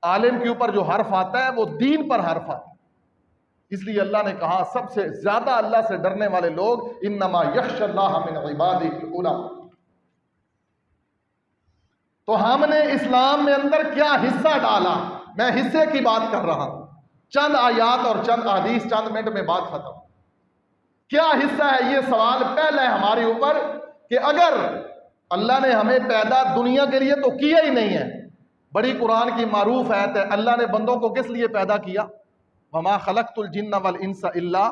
عالم کے اوپر جو حرف آتا ہے وہ دین پر حرف آتا ہے۔ اس لیے اللہ نے کہا سب سے زیادہ اللہ سے ڈرنے والے لوگ انما یخشى اللہ من عبادہ العلماء۔ تو ہم نے اسلام میں اندر کیا حصہ ڈالا؟ میں حصے کی بات کر رہا ہوں، چند آیات اور چند حدیث، چند منٹ میں بات ختم۔ کیا حصہ ہے؟ یہ سوال پہلا ہے ہمارے اوپر کہ اگر اللہ نے ہمیں پیدا دنیا کے لیے تو کیا ہی نہیں ہے، بڑی قرآن کی معروف آیت ہے، اللہ نے بندوں کو کس لیے پیدا کیا؟ وما خلقت الجن والانس الا،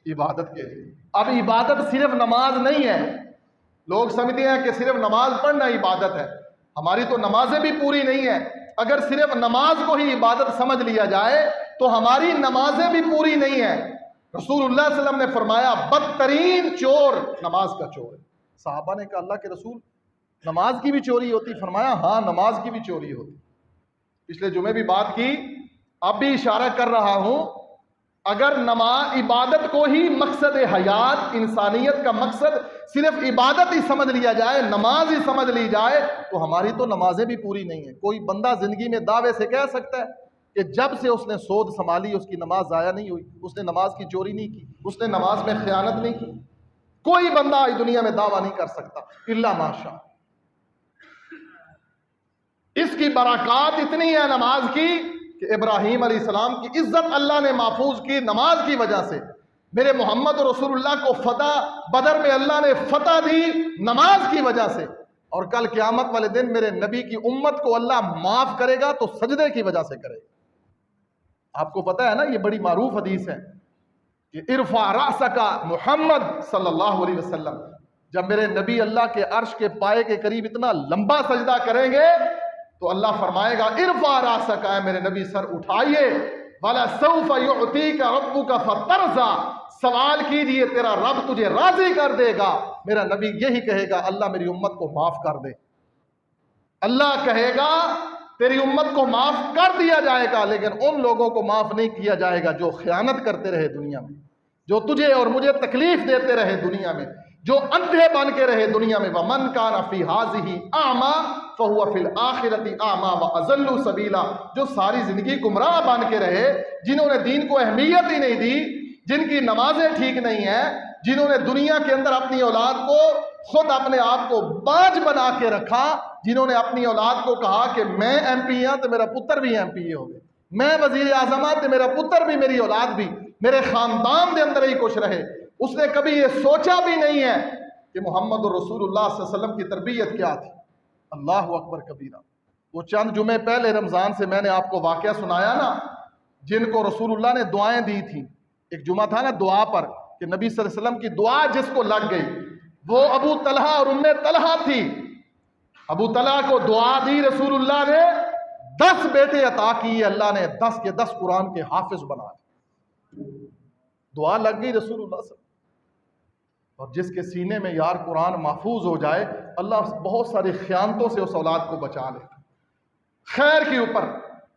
عبادت کے لیے۔ اب عبادت صرف نماز نہیں ہے، لوگ سمجھتے ہیں کہ صرف نماز پڑھنا عبادت ہے، ہماری تو نمازیں بھی پوری نہیں ہیں۔ اگر صرف نماز کو ہی عبادت سمجھ لیا جائے تو ہماری نمازیں بھی پوری نہیں ہیں۔ رسول اللہ صلی اللہ علیہ وسلم نے فرمایا بدترین چور نماز کا چور ہے۔ صحابہ نے کہا اللہ کے رسول نماز کی بھی چوری ہوتی؟ فرمایا ہاں نماز کی بھی چوری ہوتی۔ پچھلے جمعے بھی بات کی، اب بھی اشارہ کر رہا ہوں، اگر نماز عبادت کو ہی مقصد حیات، انسانیت کا مقصد صرف عبادت ہی سمجھ لیا جائے، نماز ہی سمجھ لی جائے تو ہماری تو نمازیں بھی پوری نہیں ہیں۔ کوئی بندہ زندگی میں دعوے سے کہہ سکتا ہے کہ جب سے اس نے سود سنبھالی اس کی نماز ضائع نہیں ہوئی، اس نے نماز کی چوری نہیں کی، اس نے نماز میں خیانت نہیں کی؟ کوئی بندہ آج دنیا میں دعویٰ نہیں کر سکتا الا ماشاء۔ اس کی برکات اتنی ہے نماز کی کہ ابراہیم علیہ السلام کی عزت اللہ نے محفوظ کی نماز کی وجہ سے۔ میرے محمد رسول اللہ کو فتح بدر میں اللہ نے فتح دی نماز کی وجہ سے، اور کل قیامت والے دن میرے نبی کی امت کو اللہ معاف کرے گا تو سجدے کی وجہ سے کرے گا۔ آپ کو پتہ ہے نا، یہ بڑی معروف حدیث ہے کہ ارفع رأسک محمد صلی اللہ علیہ وسلم، جب میرے نبی اللہ کے عرش کے پائے کے قریب اتنا لمبا سجدہ کریں گے تو اللہ فرمائے گا ارفع رأسک، اے میرے نبی سر اٹھائیے، وَلَسَوْفَ يُعْطِيكَ رَبُّكَ فَتَرْضَىٰ، سوال کیجئے تیرا رب تجھے راضی کر دے گا۔ میرا نبی یہی کہے گا اللہ میری امت کو معاف کر دے، اللہ کہے گا تیری امت کو معاف کر دیا جائے گا، لیکن ان لوگوں کو معاف نہیں کیا جائے گا جو خیانت کرتے رہے دنیا میں، جو تجھے اور مجھے تکلیف دیتے رہے دنیا میں، جو اندھے بن کے رہے دنیا میں۔ وَمَنْ كَانَ فِي هَٰذِهِ أَعْمَىٰ فَهُوَ فِي الْآخِرَةِ أَعْمَىٰ وَأَضَلُّ سَبِيلًا، جو ساری زندگی گمراہ بن کے رہے، جنہوں نے دین کو اہمیت ہی نہیں دی، جن کی نمازیں ٹھیک نہیں ہیں، جنہوں نے دنیا کے اندر اپنی اولاد کو خود اپنے آپ کو باج بنا کے رکھا، جنہوں نے اپنی اولاد کو کہا کہ میں ایم پی ہوں تو میرا پتر بھی ایم پی ہو گئے، میں وزیر اعظم ہوں تو میرا پتر بھی، میری اولاد بھی، میرے خاندان دے اندر ہی کچھ رہے۔ اس نے کبھی یہ سوچا بھی نہیں ہے کہ محمد رسول اللہ صلی اللہ علیہ وسلم کی تربیت کیا تھی۔ اللہ اکبر کبیرہ۔ وہ چند جمعے پہلے رمضان سے میں نے آپ کو واقعہ سنایا نا جن کو رسول اللہ نے دعائیں دی تھیں. ایک جمعہ تھا نا دعا پر کہ نبی صلی اللہ علیہ وسلم کی دعا جس کو لگ گئی وہ ابو طلحہ اور ام طلحہ تھی. ابو طلحہ کو دعا دی رسول اللہ نے, 10 بیٹے عطا کیے اللہ نے, 10 کے 10 قرآن کے حافظ بنا دیے. دعا لگ گئی رسول اللہ صلی اللہ علیہ وسلم. اور جس کے سینے میں یار قرآن محفوظ ہو جائے اللہ بہت ساری خیانتوں سے اس اولاد کو بچا لیتا. خیر کے اوپر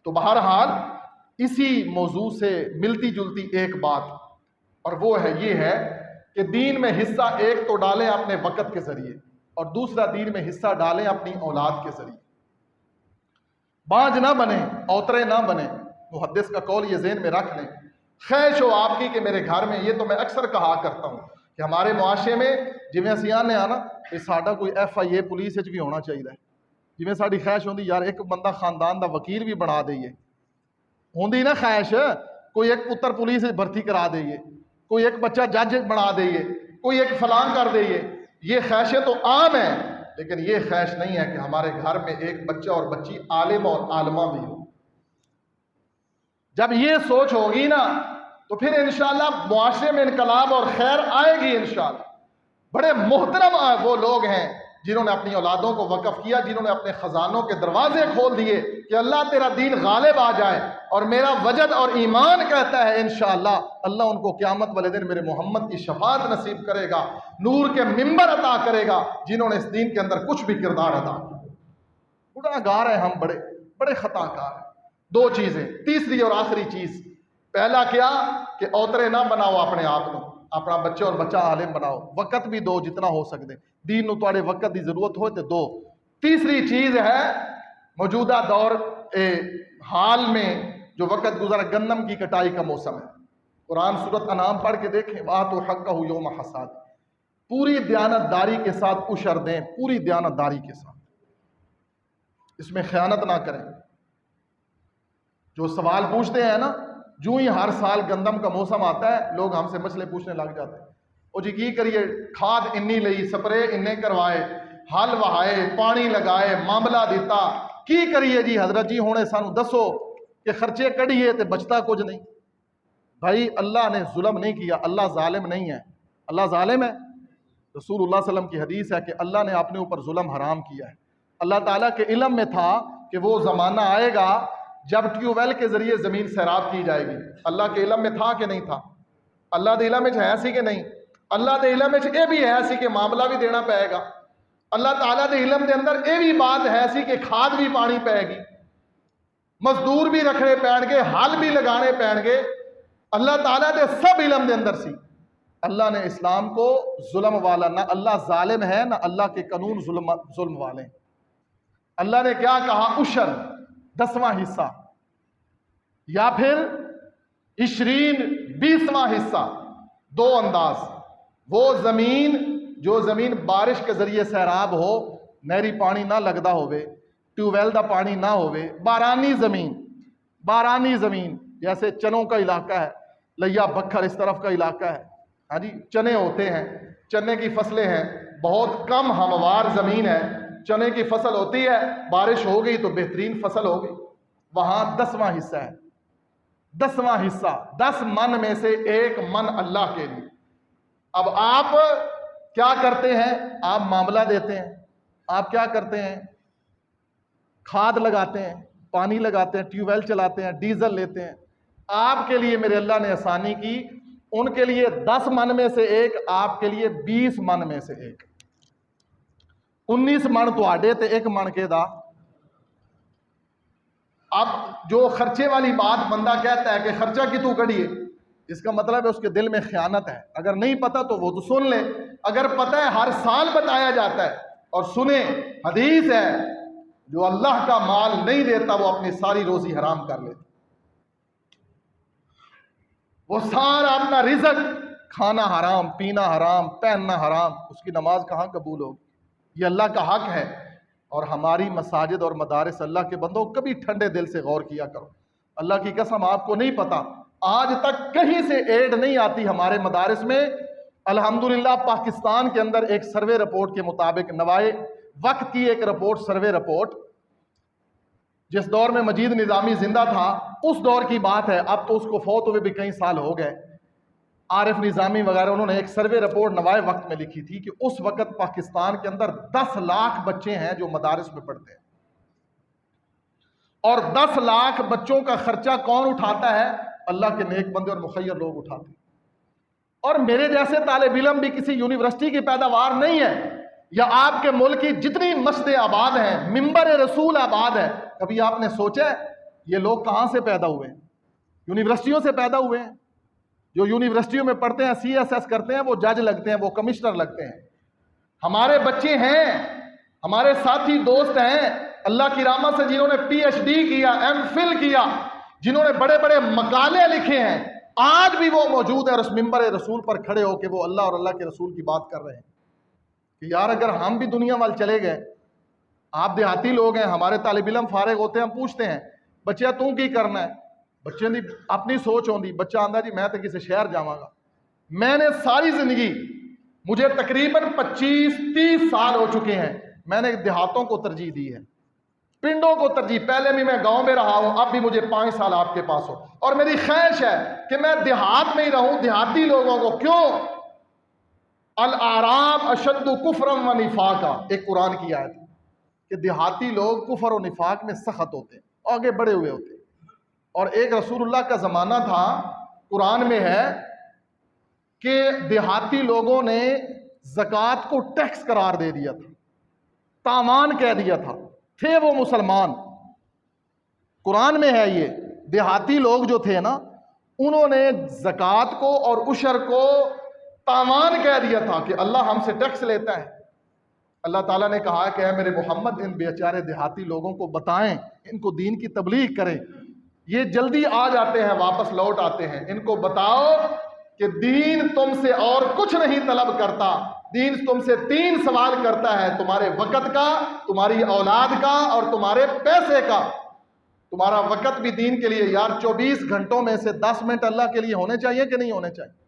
تو بہرحال اسی موضوع سے ملتی جلتی ایک بات, اور وہ ہے یہ ہے کہ دین میں حصہ ایک تو ڈالیں اپنے وقت کے ذریعے, اور دوسرا دین میں حصہ ڈالیں اپنی اولاد کے ذریعے. بانج نہ بنیں, اوترے نہ بنیں. محدث کا قول یہ ذہن میں رکھ لیں. خیش ہو آپ کی کہ میرے گھر میں, یہ تو میں اکثر کہا کرتا ہوں کہ ہمارے معاشرے میں جویں اسی آنے آنا کہ ساڈا کوئی FIA پولیس بھی ہونا چاہیے. جویں ساڈی خواہش ہوندی یار ایک بندہ خاندان دا وکیل بھی بنا دئیے, ہوندی نا خواہش, کوئی ایک پتر پولیس بھرتی کرا دئیے, کوئی ایک بچہ جج بنا دئیے, کوئی ایک فلان کر دئیے. یہ خواہشیں تو عام ہیں, لیکن یہ خواہش نہیں ہے کہ ہمارے گھر میں ایک بچہ اور بچی عالم اور عالمہ بھی ہو. جب یہ سوچ ہوگی نا تو پھر انشاءاللہ معاشرے میں انقلاب اور خیر آئے گی انشاءاللہ. بڑے محترم وہ لوگ ہیں جنہوں نے اپنی اولادوں کو وقف کیا, جنہوں نے اپنے خزانوں کے دروازے کھول دیے کہ اللہ تیرا دین غالب آ جائے. اور میرا وجد اور ایمان کہتا ہے انشاءاللہ اللہ ان کو قیامت والے دن میرے محمد کی شفاعت نصیب کرے گا, نور کے منبر عطا کرے گا, جنہوں نے اس دین کے اندر کچھ بھی کردار ادا کیا. گناہ گار ہیں ہم, بڑے بڑے خطا کار ہیں. 2 چیزیں. تیسری اور آخری چیز, پہلا کیا کہ اوترے نہ بناؤ اپنے آپ کو, اپنا بچے اور بچہ عالم بناؤ. وقت بھی دو جتنا ہو سکتے, دین نو تواڈے وقت دی ضرورت ہوئے تے دو. تیسری چیز ہے موجودہ دور حال میں جو وقت گزرا, گندم کی کٹائی کا موسم ہے. قرآن سورۃ انعام پڑھ کے دیکھیں, وَآتُوا حَقَّهُ یوم حصاد. پوری دیانتداری کے ساتھ عشر دیں, پوری دیانتداری کے ساتھ, اس میں خیانت نہ کریں. جو سوال پوچھتے ہیں نا, جو ہی ہر سال گندم کا موسم آتا ہے لوگ ہم سے مسئلے پوچھنے لگ جاتے ہیں. او جی کی کریے, کھاد انی لئی, سپرے انے کروائے, ہل وہائے, پانی لگائے, معاملہ دیتا, کی کریے جی حضرت جی ہونے سانو دسو کہ خرچے کڑیے تے بچتا کچھ نہیں. بھائی اللہ نے ظلم نہیں کیا, اللہ ظالم نہیں ہے. اللہ ظالم ہے؟ رسول اللہ صلی اللہ علیہ وسلم کی حدیث ہے کہ اللہ نے اپنے اوپر ظلم حرام کیا ہے. اللہ تعالیٰ کے علم میں تھا کہ وہ زمانہ آئے گا جب ٹیوب ویل کے ذریعے زمین سیراب کی جائے گی. اللہ کے علم میں تھا کہ نہیں تھا؟ اللہ دے علم میں ہے سی کہ نہیں؟ اللہ دے علم میں یہ بھی ہے سی کہ معاملہ بھی دینا پائے گا. اللہ تعالیٰ دے علم دے اندر یہ بھی بات ہے سی کہ کھاد بھی پانی پائے گی, مزدور بھی رکھنے پین گے, حل بھی لگانے پین گے. اللہ تعالیٰ دے سب علم دے اندر سی. اللہ نے اسلام کو ظلم والا, نہ اللہ ظالم ہے نہ اللہ کے قانون ظلم والے. اللہ نے کیا کہا؟ عشر 10واں حصہ, یا پھر 20واں حصہ. 2 انداز. وہ زمین جو زمین بارش کے ذریعے سیراب ہو, نہری پانی نہ لگدا ہوئے, ٹیوب ویل دا پانی نہ ہوئے, بارانی زمین جیسے چنوں کا علاقہ ہے, لیا بکھر اس طرف کا علاقہ ہے, ہاں جی چنے ہوتے ہیں, چنے کی فصلیں ہیں, بہت کم ہموار زمین ہے, چنے کی فصل ہوتی ہے, بارش ہو گئی تو بہترین فصل ہو گئی. وہاں 10واں حصہ ہے. 10واں حصہ 10 من میں سے 1 من اللہ کے لیے. اب آپ کیا کرتے ہیں؟ آپ معاملہ دیتے ہیں. آپ کیا کرتے ہیں؟ کھاد لگاتے ہیں, پانی لگاتے ہیں, ٹیوب ویل چلاتے ہیں, ڈیزل لیتے ہیں. آپ کے لیے میرے اللہ نے آسانی کی, ان کے لیے 10 من میں سے 1, آپ کے لیے 20 من میں سے 1. 19 من تو آڈے تے 1 من کے دا. اب جو خرچے والی بات بندہ کہتا ہے کہ خرچہ کی تو کڑیے, اس کا مطلب ہے اس کے دل میں خیانت ہے. اگر نہیں پتا تو وہ تو سن لے, اگر پتا ہے ہر سال بتایا جاتا ہے. اور سنیں, حدیث ہے جو اللہ کا مال نہیں دیتا وہ اپنی ساری روزی حرام کر لیتا. وہ سارا اپنا رزق, کھانا حرام, پینا حرام, پہننا حرام, اس کی نماز کہاں قبول ہوگی؟ یہ اللہ کا حق ہے. اور ہماری مساجد اور مدارس, اللہ کے بندوں کبھی ٹھنڈے دل سے غور کیا کرو. اللہ کی قسم آپ کو نہیں پتا, آج تک کہیں سے ایڈ نہیں آتی ہمارے مدارس میں. الحمدللہ پاکستان کے اندر ایک سروے رپورٹ کے مطابق, نوائے وقت کی ایک رپورٹ, سروے رپورٹ, جس دور میں مجید نظامی زندہ تھا اس دور کی بات ہے، اب تو اس کو فوت ہوئے بھی کئی سال ہو گئے۔ عارف نظامی وغیرہ انہوں نے ایک سروے رپورٹ نوائے وقت میں لکھی تھی کہ اس وقت پاکستان کے اندر 10 لاکھ بچے ہیں جو مدارس میں پڑھتے ہیں، اور 10 لاکھ بچوں کا خرچہ کون اٹھاتا ہے؟ اللہ کے نیک بندے اور مخیر لوگ اٹھاتے ہیں۔ اور میرے جیسے طالب علم بھی کسی یونیورسٹی کی پیداوار نہیں ہے، یا آپ کے ملک کی جتنی مسجدیں آباد ہیں، منبر رسول آباد ہے، کبھی آپ نے سوچا ہے یہ لوگ کہاں سے پیدا ہوئے ہیں؟ یونیورسٹیوں سے پیدا ہوئے ہیں۔ جو یونیورسٹیوں میں پڑھتے ہیں CSS کرتے ہیں وہ جج لگتے ہیں، وہ کمشنر لگتے ہیں۔ ہمارے بچے ہیں، ہمارے ساتھی دوست ہیں اللہ کی رحمت سے جنہوں نے PhD کیا، MPhil کیا، جنہوں نے بڑے بڑے مقالے لکھے ہیں، آج بھی وہ موجود ہے اور اس منبر رسول پر کھڑے ہو کے وہ اللہ اور اللہ کے رسول کی بات کر رہے ہیں کہ یار اگر ہم بھی دنیا وال چلے گئے، آپ دیہاتی لوگ ہیں، ہمارے طالب علم فارغ ہوتے ہیں، ہم پوچھتے ہیں بچہ تو کی کرنا ہے؟ بچے دی اپنی سوچ ہوندی، بچہ آندا جی میں تو کسی شہر جاواں گا۔ میں نے ساری زندگی، مجھے تقریباً 25-30 سال ہو چکے ہیں، میں نے دیہاتوں کو ترجیح دی ہے، پنڈوں کو ترجیح۔ پہلے بھی میں گاؤں میں رہا ہوں، اب بھی مجھے 5 سال آپ کے پاس ہو، اور میری خواہش ہے کہ میں دیہات میں ہی رہوں، دیہاتی لوگوں کو۔ کیوں؟ الاعراب اشد کفرا و نفاقا، ایک قرآن کی آیت کہ دیہاتی لوگ کفر و نفاق میں سخت ہوتے ہیں، آگے بڑھے ہوئے ہوتے ہیں۔ اور ایک رسول اللہ کا زمانہ تھا، قرآن میں ہے کہ دیہاتی لوگوں نے زکوٰۃ کو ٹیکس قرار دے دیا تھا، تاوان کہہ دیا تھا، تھے وہ مسلمان۔ قرآن میں ہے یہ، دیہاتی لوگ جو تھے نا، انہوں نے زکوٰۃ کو اور عشر کو تاوان کہہ دیا تھا کہ اللہ ہم سے ٹیکس لیتا ہے۔ اللہ تعالیٰ نے کہا کہ اے میرے محمد ان بیچارے دیہاتی لوگوں کو بتائیں، ان کو دین کی تبلیغ کریں، یہ جلدی آ جاتے ہیں، واپس لوٹ آتے ہیں، ان کو بتاؤ کہ دین تم سے اور کچھ نہیں طلب کرتا، دین تم سے 3 سوال کرتا ہے، تمہارے وقت کا، تمہاری اولاد کا اور تمہارے پیسے کا۔ تمہارا وقت بھی دین کے لیے، یار 24 گھنٹوں میں سے 10 منٹ اللہ کے لیے ہونے چاہیے کہ نہیں ہونے چاہیے؟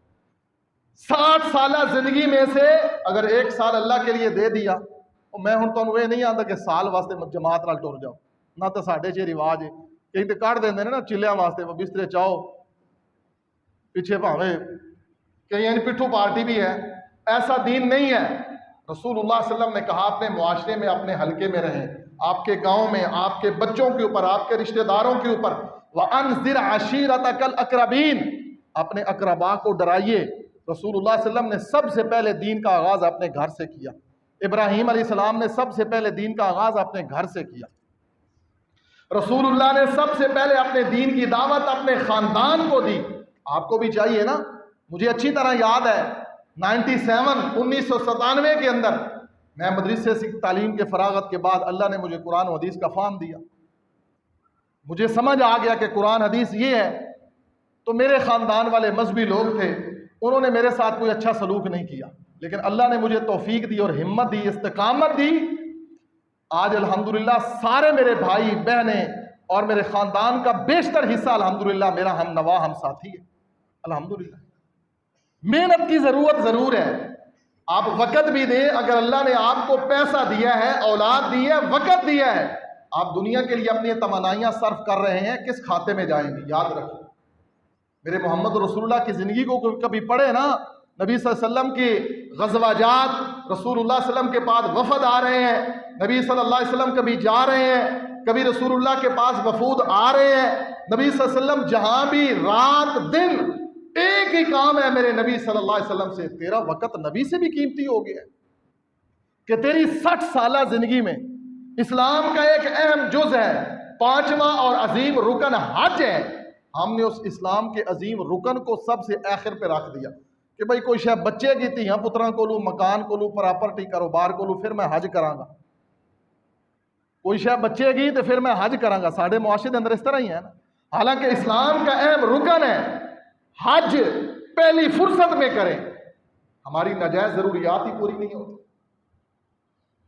60 سالہ زندگی میں سے اگر 1 سال اللہ کے لیے دے دیا، میں ہوں تمہیں یہ نہیں آتا کہ سال واسطے جماعت نال ٹر جاؤ، نہ تو ساڈے چ رواج ہے، کہیں تو کٹ دیں نا چلیاں واسطے، وہ بسترے چاہو پیچھے پاوے کہیں پٹھو پارٹی بھی ہے، ایسا دین نہیں ہے۔ رسول اللہ صلی اللہ علیہ وسلم نے کہا اپنے معاشرے میں، اپنے حلقے میں رہیں، آپ کے گاؤں میں، آپ کے بچوں کے اوپر، آپ کے رشتہ داروں کے اوپر، وَأَنذِرْ عَشِيرَتَكَ الْأَقْرَبِينَ، اپنے اقربا کو ڈرائیے۔ رسول اللہ صلی اللہ علیہ وسلم نے سب سے پہلے دین کا آغاز اپنے گھر سے کیا، ابراہیم علیہ السلام نے سب سے پہلے دین کا آغاز اپنے گھر سے کیا، رسول اللہ نے سب سے پہلے اپنے دین کی دعوت اپنے خاندان کو دی۔ آپ کو بھی چاہیے نا، مجھے اچھی طرح یاد ہے 1997 کے اندر میں مدرسے سے تعلیم کے فراغت کے بعد اللہ نے مجھے قرآن و حدیث کا فہم دیا، مجھے سمجھ آ گیا کہ قرآن حدیث یہ ہے۔ تو میرے خاندان والے مذہبی لوگ تھے، انہوں نے میرے ساتھ کوئی اچھا سلوک نہیں کیا، لیکن اللہ نے مجھے توفیق دی اور ہمت دی، استقامت دی۔ آج الحمدللہ سارے میرے بھائی بہنیں اور میرے خاندان کا بیشتر حصہ الحمدللہ میرا ہم نوا ہم ساتھی ہے۔ الحمدللہ محنت کی ضرورت ضرور ہے، آپ وقت بھی دیں، اگر اللہ نے آپ کو پیسہ دیا ہے، اولاد دی ہے، وقت دیا ہے، آپ دنیا کے لیے اپنی توانائیاں صرف کر رہے ہیں، کس کھاتے میں جائیں گی؟ یاد رکھیں، میرے محمد رسول اللہ کی زندگی کو کبھی پڑھے نا، نبی صلی اللہ علیہ وسلم کی غزوہ جات، رسول اللہ صلی اللہ علیہ وسلم کے پاس وفد آ رہے ہیں، نبی صلی اللہ علیہ وسلم کبھی جا رہے ہیں، کبھی رسول اللہ کے پاس وفود آ رہے ہیں، نبی صلی اللہ علیہ وسلم جہاں بھی رات دن ایک ہی کام ہے میرے نبی صلی اللہ علیہ وسلم سے، تیرا وقت نبی سے بھی قیمتی ہو گیا ہے کہ تیری 60 سالہ زندگی میں اسلام کا ایک اہم جز ہے، 5واں اور عظیم رکن حج ہے، ہم نے اس اسلام کے عظیم رکن کو سب سے آخر پہ رکھ دیا کہ بھائی کوئی شاید بچے کی تھی پتراں کو لوں، مکان کو لوں، پراپرٹی کاروبار کو لوں، پھر میں حج کراں گا، کوئی شاید بچے گی تو پھر میں حج کراں گا۔ ساڑھے معاشرے اندر اس طرح ہی ہے نا، حالانکہ اسلام کا اہم رکن ہے، حج پہلی فرصت میں کریں، ہماری ناجائز ضروریات ہی پوری نہیں ہوتی،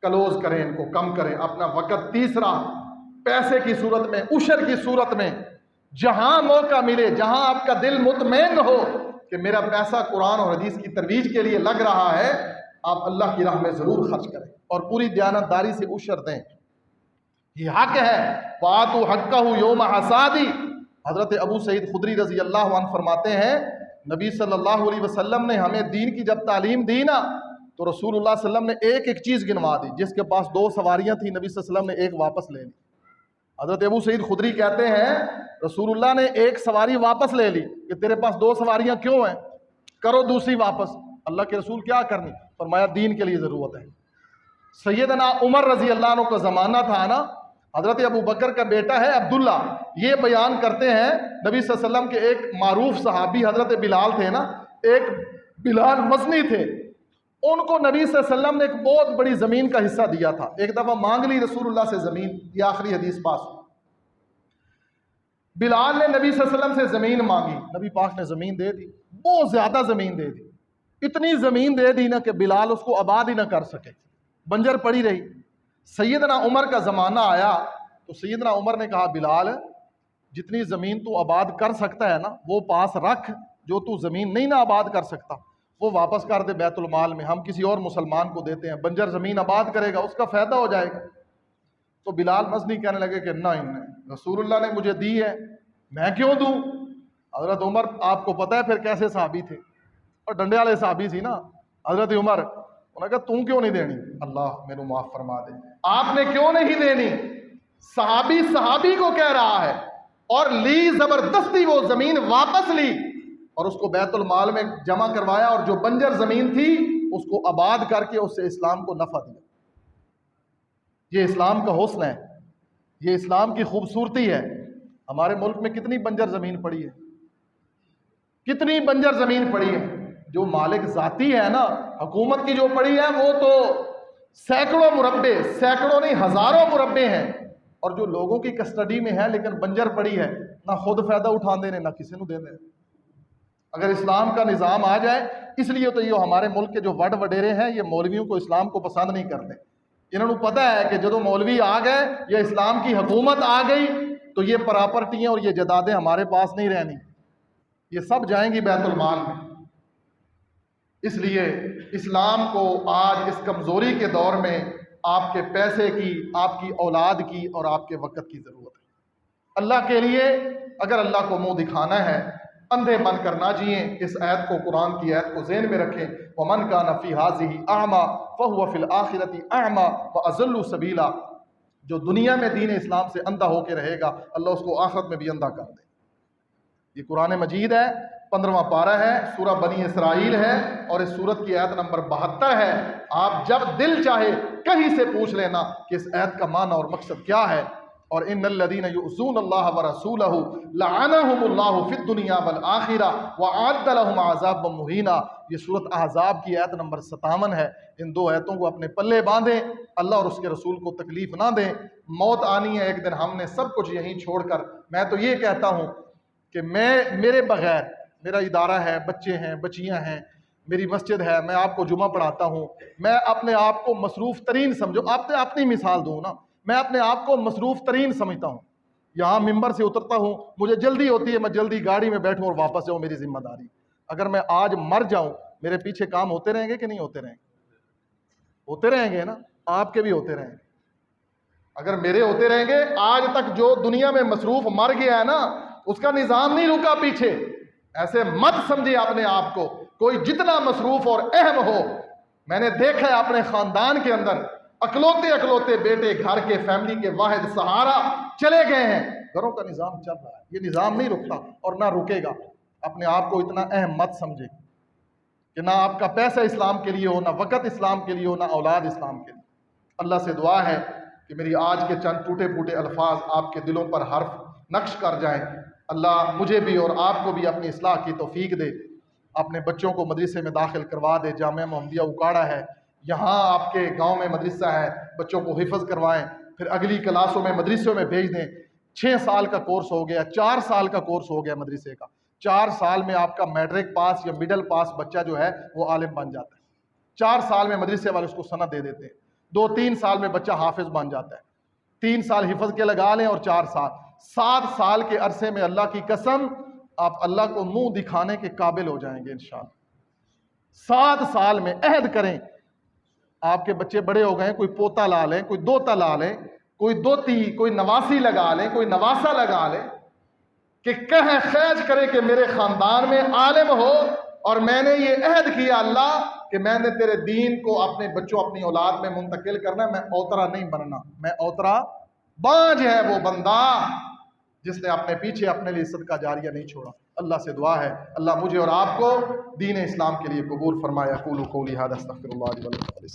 کلوز کریں، ان کو کم کریں اپنا وقت۔ تیسرا، پیسے کی صورت میں، عشر کی صورت میں، جہاں موقع ملے، جہاں آپ کا دل مطمئن ہو کہ میرا پیسہ قرآن اور حدیث کی ترویج کے لیے لگ رہا ہے، آپ اللہ کی راہ میں ضرور خرچ کریں اور پوری دیانتداری سے عشر دیں۔ یہ حق ہے. وَآتُوا حَقَّهُ يَوْمَ حَصَادِهِ. حضرت ابو سعید خدری رضی اللہ عنہ فرماتے ہیں نبی صلی اللہ علیہ وسلم نے ہمیں دین کی جب تعلیم دی نا تو رسول اللہ صلی اللہ علیہ وسلم نے ایک ایک چیز گنوا دی. جس کے پاس 2 سواریاں تھیں نبی صلی اللہ علیہ وسلم نے ایک واپس لے لی. حضرت ابو سعید خدری کہتے ہیں رسول اللہ نے ایک سواری واپس لے لی کہ تیرے پاس 2 سواریاں کیوں ہیں, کرو دوسری واپس. اللہ کے رسول کیا کرنی؟ فرمایا دین کے لیے ضرورت ہے. سیدنا عمر رضی اللہ عنہ کا زمانہ تھا نا, حضرت ابو بکر کا بیٹا ہے عبداللہ, یہ بیان کرتے ہیں نبی صلی اللہ علیہ وسلم کے ایک معروف صحابی حضرت بلال تھے نا, ایک بلال مزنی تھے, ان کو نبی صلی اللہ علیہ وسلم نے ایک بہت بڑی زمین کا حصہ دیا تھا. ایک دفعہ مانگ لی رسول اللہ سے زمین, یہ آخری حدیث پاس. بلال نے نبی صلی اللہ علیہ وسلم سے زمین مانگی, نبی پاک نے زمین دے دی, بہت زیادہ زمین دے دی, اتنی زمین دے دی نا کہ بلال اس کو آباد ہی نہ کر سکے, بنجر پڑی رہی. سیدنا عمر کا زمانہ آیا تو سیدنا عمر نے کہا بلال جتنی زمین تو آباد کر سکتا ہے نا وہ پاس رکھ, جو تو زمین نہیں نہ آباد کر سکتا وہ واپس کر دے بیت المال میں, ہم کسی اور مسلمان کو دیتے ہیں, بنجر زمین آباد کرے گا اس کا فائدہ ہو جائے گا. تو بلال مزنی کہنے لگے کہ نہ رسول اللہ نے مجھے دی ہے میں کیوں دوں. حضرت عمر آپ کو پتہ ہے پھر کیسے صحابی تھے, اور ڈنڈے والے صحابی تھی نا. حضرت عمر انہوں نے کہا تم کیوں نہیں دینی, اللہ میرے معاف فرما دے, آپ نے کیوں نہیں دینی. صحابی کو کہہ رہا ہے, اور لی زبردستی وہ زمین واپس لی اور اس کو بیت المال میں جمع کروایا, اور جو بنجر زمین تھی اس کو آباد کر کے اس سے اسلام کو نفع دیا. یہ اسلام کا حسن ہے, یہ اسلام کی خوبصورتی ہے. ہمارے ملک میں کتنی بنجر زمین پڑی ہے, کتنی بنجر زمین پڑی ہے. جو مالک ذاتی ہے نا, حکومت کی جو پڑی ہے وہ تو سینکڑوں مربع, سینکڑوں نہیں ہزاروں مربع ہیں, اور جو لوگوں کی کسٹڈی میں ہے لیکن بنجر پڑی ہے, نہ خود فائدہ اٹھا دینے نہ کسی کو دینے. اگر اسلام کا نظام آ جائے, اس لیے تو یہ ہمارے ملک کے جو وڈ وڈیرے ہیں یہ مولویوں کو اسلام کو پسند نہیں کرتے. انہوں نے پتہ ہے کہ جدو مولوی آ گئے یا اسلام کی حکومت آ گئی تو یہ پراپرٹیاں اور یہ جدادیں ہمارے پاس نہیں رہنی, یہ سب جائیں گی بیت المال میں. اس لیے اسلام کو آج اس کمزوری کے دور میں آپ کے پیسے کی, آپ کی اولاد کی اور آپ کے وقت کی ضرورت ہے. اللہ کے لیے اگر اللہ کو منہ دکھانا ہے, اندھے بن کر نہ جئیں. اس آیت کو, قرآن کی آیت کو ذہن میں رکھیں. وَمَنْ كَانَ فِي هَٰذِهِ أَعْمَىٰ فَهُوَ فِي الْآخِرَةِ أَعْمَىٰ وَأَضَلُّ سَبِيلًا. جو دنیا میں دین اسلام سے اندھا ہو کے رہے گا اللہ اس کو آخرت میں بھی اندھا کر دے. یہ قرآن مجید ہے, 15واں پارہ ہے, سورہ بنی اسرائیل ہے, اور اس سورت کی آیت نمبر 72 ہے. آپ جب دل چاہے کہیں سے پوچھ لینا کہ اس آیت کا معنی اور مقصد کیا ہے. اور ان الذین یؤذون اللہ ورسولہ لعنہم اللہ فی الدنیا والآخرہ وأعد لهم عذابا مہینا. یہ سورت احزاب کی آیت نمبر 57 ہے. ان 2 آیتوں کو اپنے پلے باندھیں, اللہ اور اس کے رسول کو تکلیف نہ دیں. موت آنی ہے ایک دن, ہم نے سب کچھ یہیں چھوڑ کر. میں تو یہ کہتا ہوں کہ میرے بغیر, میرا ادارہ ہے, بچے ہیں, بچیاں ہیں, میری مسجد ہے, میں آپ کو جمعہ پڑھاتا ہوں, میں اپنے آپ کو مصروف ترین سمجھو. اپنی مثال دوں نا, میں اپنے آپ کو مصروف ترین سمجھتا ہوں. یہاں ممبر سے اترتا ہوں, مجھے جلدی ہوتی ہے, میں جلدی گاڑی میں بیٹھوں اور واپس جاؤں, میری ذمہ داری. اگر میں آج مر جاؤں, میرے پیچھے کام ہوتے رہیں گے کہ نہیں ہوتے رہیں گے؟ ہوتے رہیں گے نا, آپ کے بھی ہوتے رہیں گے. اگر میرے ہوتے رہیں گے, آج تک جو دنیا میں مصروف مر گیا ہے نا اس کا نظام نہیں رکا پیچھے. ایسے مت سمجھے اپنے آپ کو, کوئی جتنا مصروف اور اہم ہو. میں نے دیکھا ہے اپنے خاندان کے اندر اکلوتے بیٹے گھر کے, فیملی کے واحد سہارا چلے گئے ہیں. گھروں کا نظام چل رہا ہے, یہ نظام نہیں رکتا اور نہ رکے گا. اپنے آپ کو اتنا اہم مت سمجھے کہ نہ آپ کا پیسہ اسلام کے لیے ہو, نہ وقت اسلام کے لیے ہو, نہ اولاد اسلام کے لیے. اللہ سے دعا ہے کہ میری آج کے چند ٹوٹے پھوٹے الفاظ آپ کے دلوں پر حرف نقش کر جائیں. اللہ مجھے بھی اور آپ کو بھی اپنی اصلاح کی توفیق دے. اپنے بچوں کو مدرسے میں داخل کروا دے. جامعہ محمدیہ اکاڑا ہے, یہاں آپ کے گاؤں میں مدرسہ ہے, بچوں کو حفظ کروائیں, پھر اگلی کلاسوں میں مدرسوں میں بھیج دیں. 6 سال کا کورس ہو گیا, 4 سال کا کورس ہو گیا مدرسے کا. 4 سال میں آپ کا میٹرک پاس یا مڈل پاس بچہ جو ہے وہ عالم بن جاتا ہے. 4 سال میں مدرسے والے اس کو سند دے دیتے ہیں. 2-3 سال میں بچہ حافظ بن جاتا ہے. 3 سال حفظ کے لگا لیں اور 4 سال, 7 سال کے عرصے میں اللہ کی قسم آپ اللہ کو منہ دکھانے کے قابل ہو جائیں گے انشاءاللہ. 7 سال میں عہد کریں. آپ کے بچے بڑے ہو گئے, کوئی پوتا لا لیں, کوئی دوتا لا لیں, کوئی دوتی کوئی نواسی لگا لے، کوئی نواسا لگا لے کہ کہے خیج کرے کہ میرے خاندان میں عالم ہو، اور میں نے یہ عہد کیا اللہ کہ میں نے تیرے دین کو اپنے بچوں اپنی اولاد میں منتقل کرنا، میں اوترا نہیں بننا، میں اوترا بانج ہے وہ بندہ جس نے اپنے پیچھے اپنے لیے صدقہ جاریہ نہیں چھوڑا۔ اللہ سے دعا ہے اللہ مجھے اور آپ کو دین اسلام کے لیے قبول فرمائے۔ اقول قولی ھذا استغفر اللہ لی ولکم۔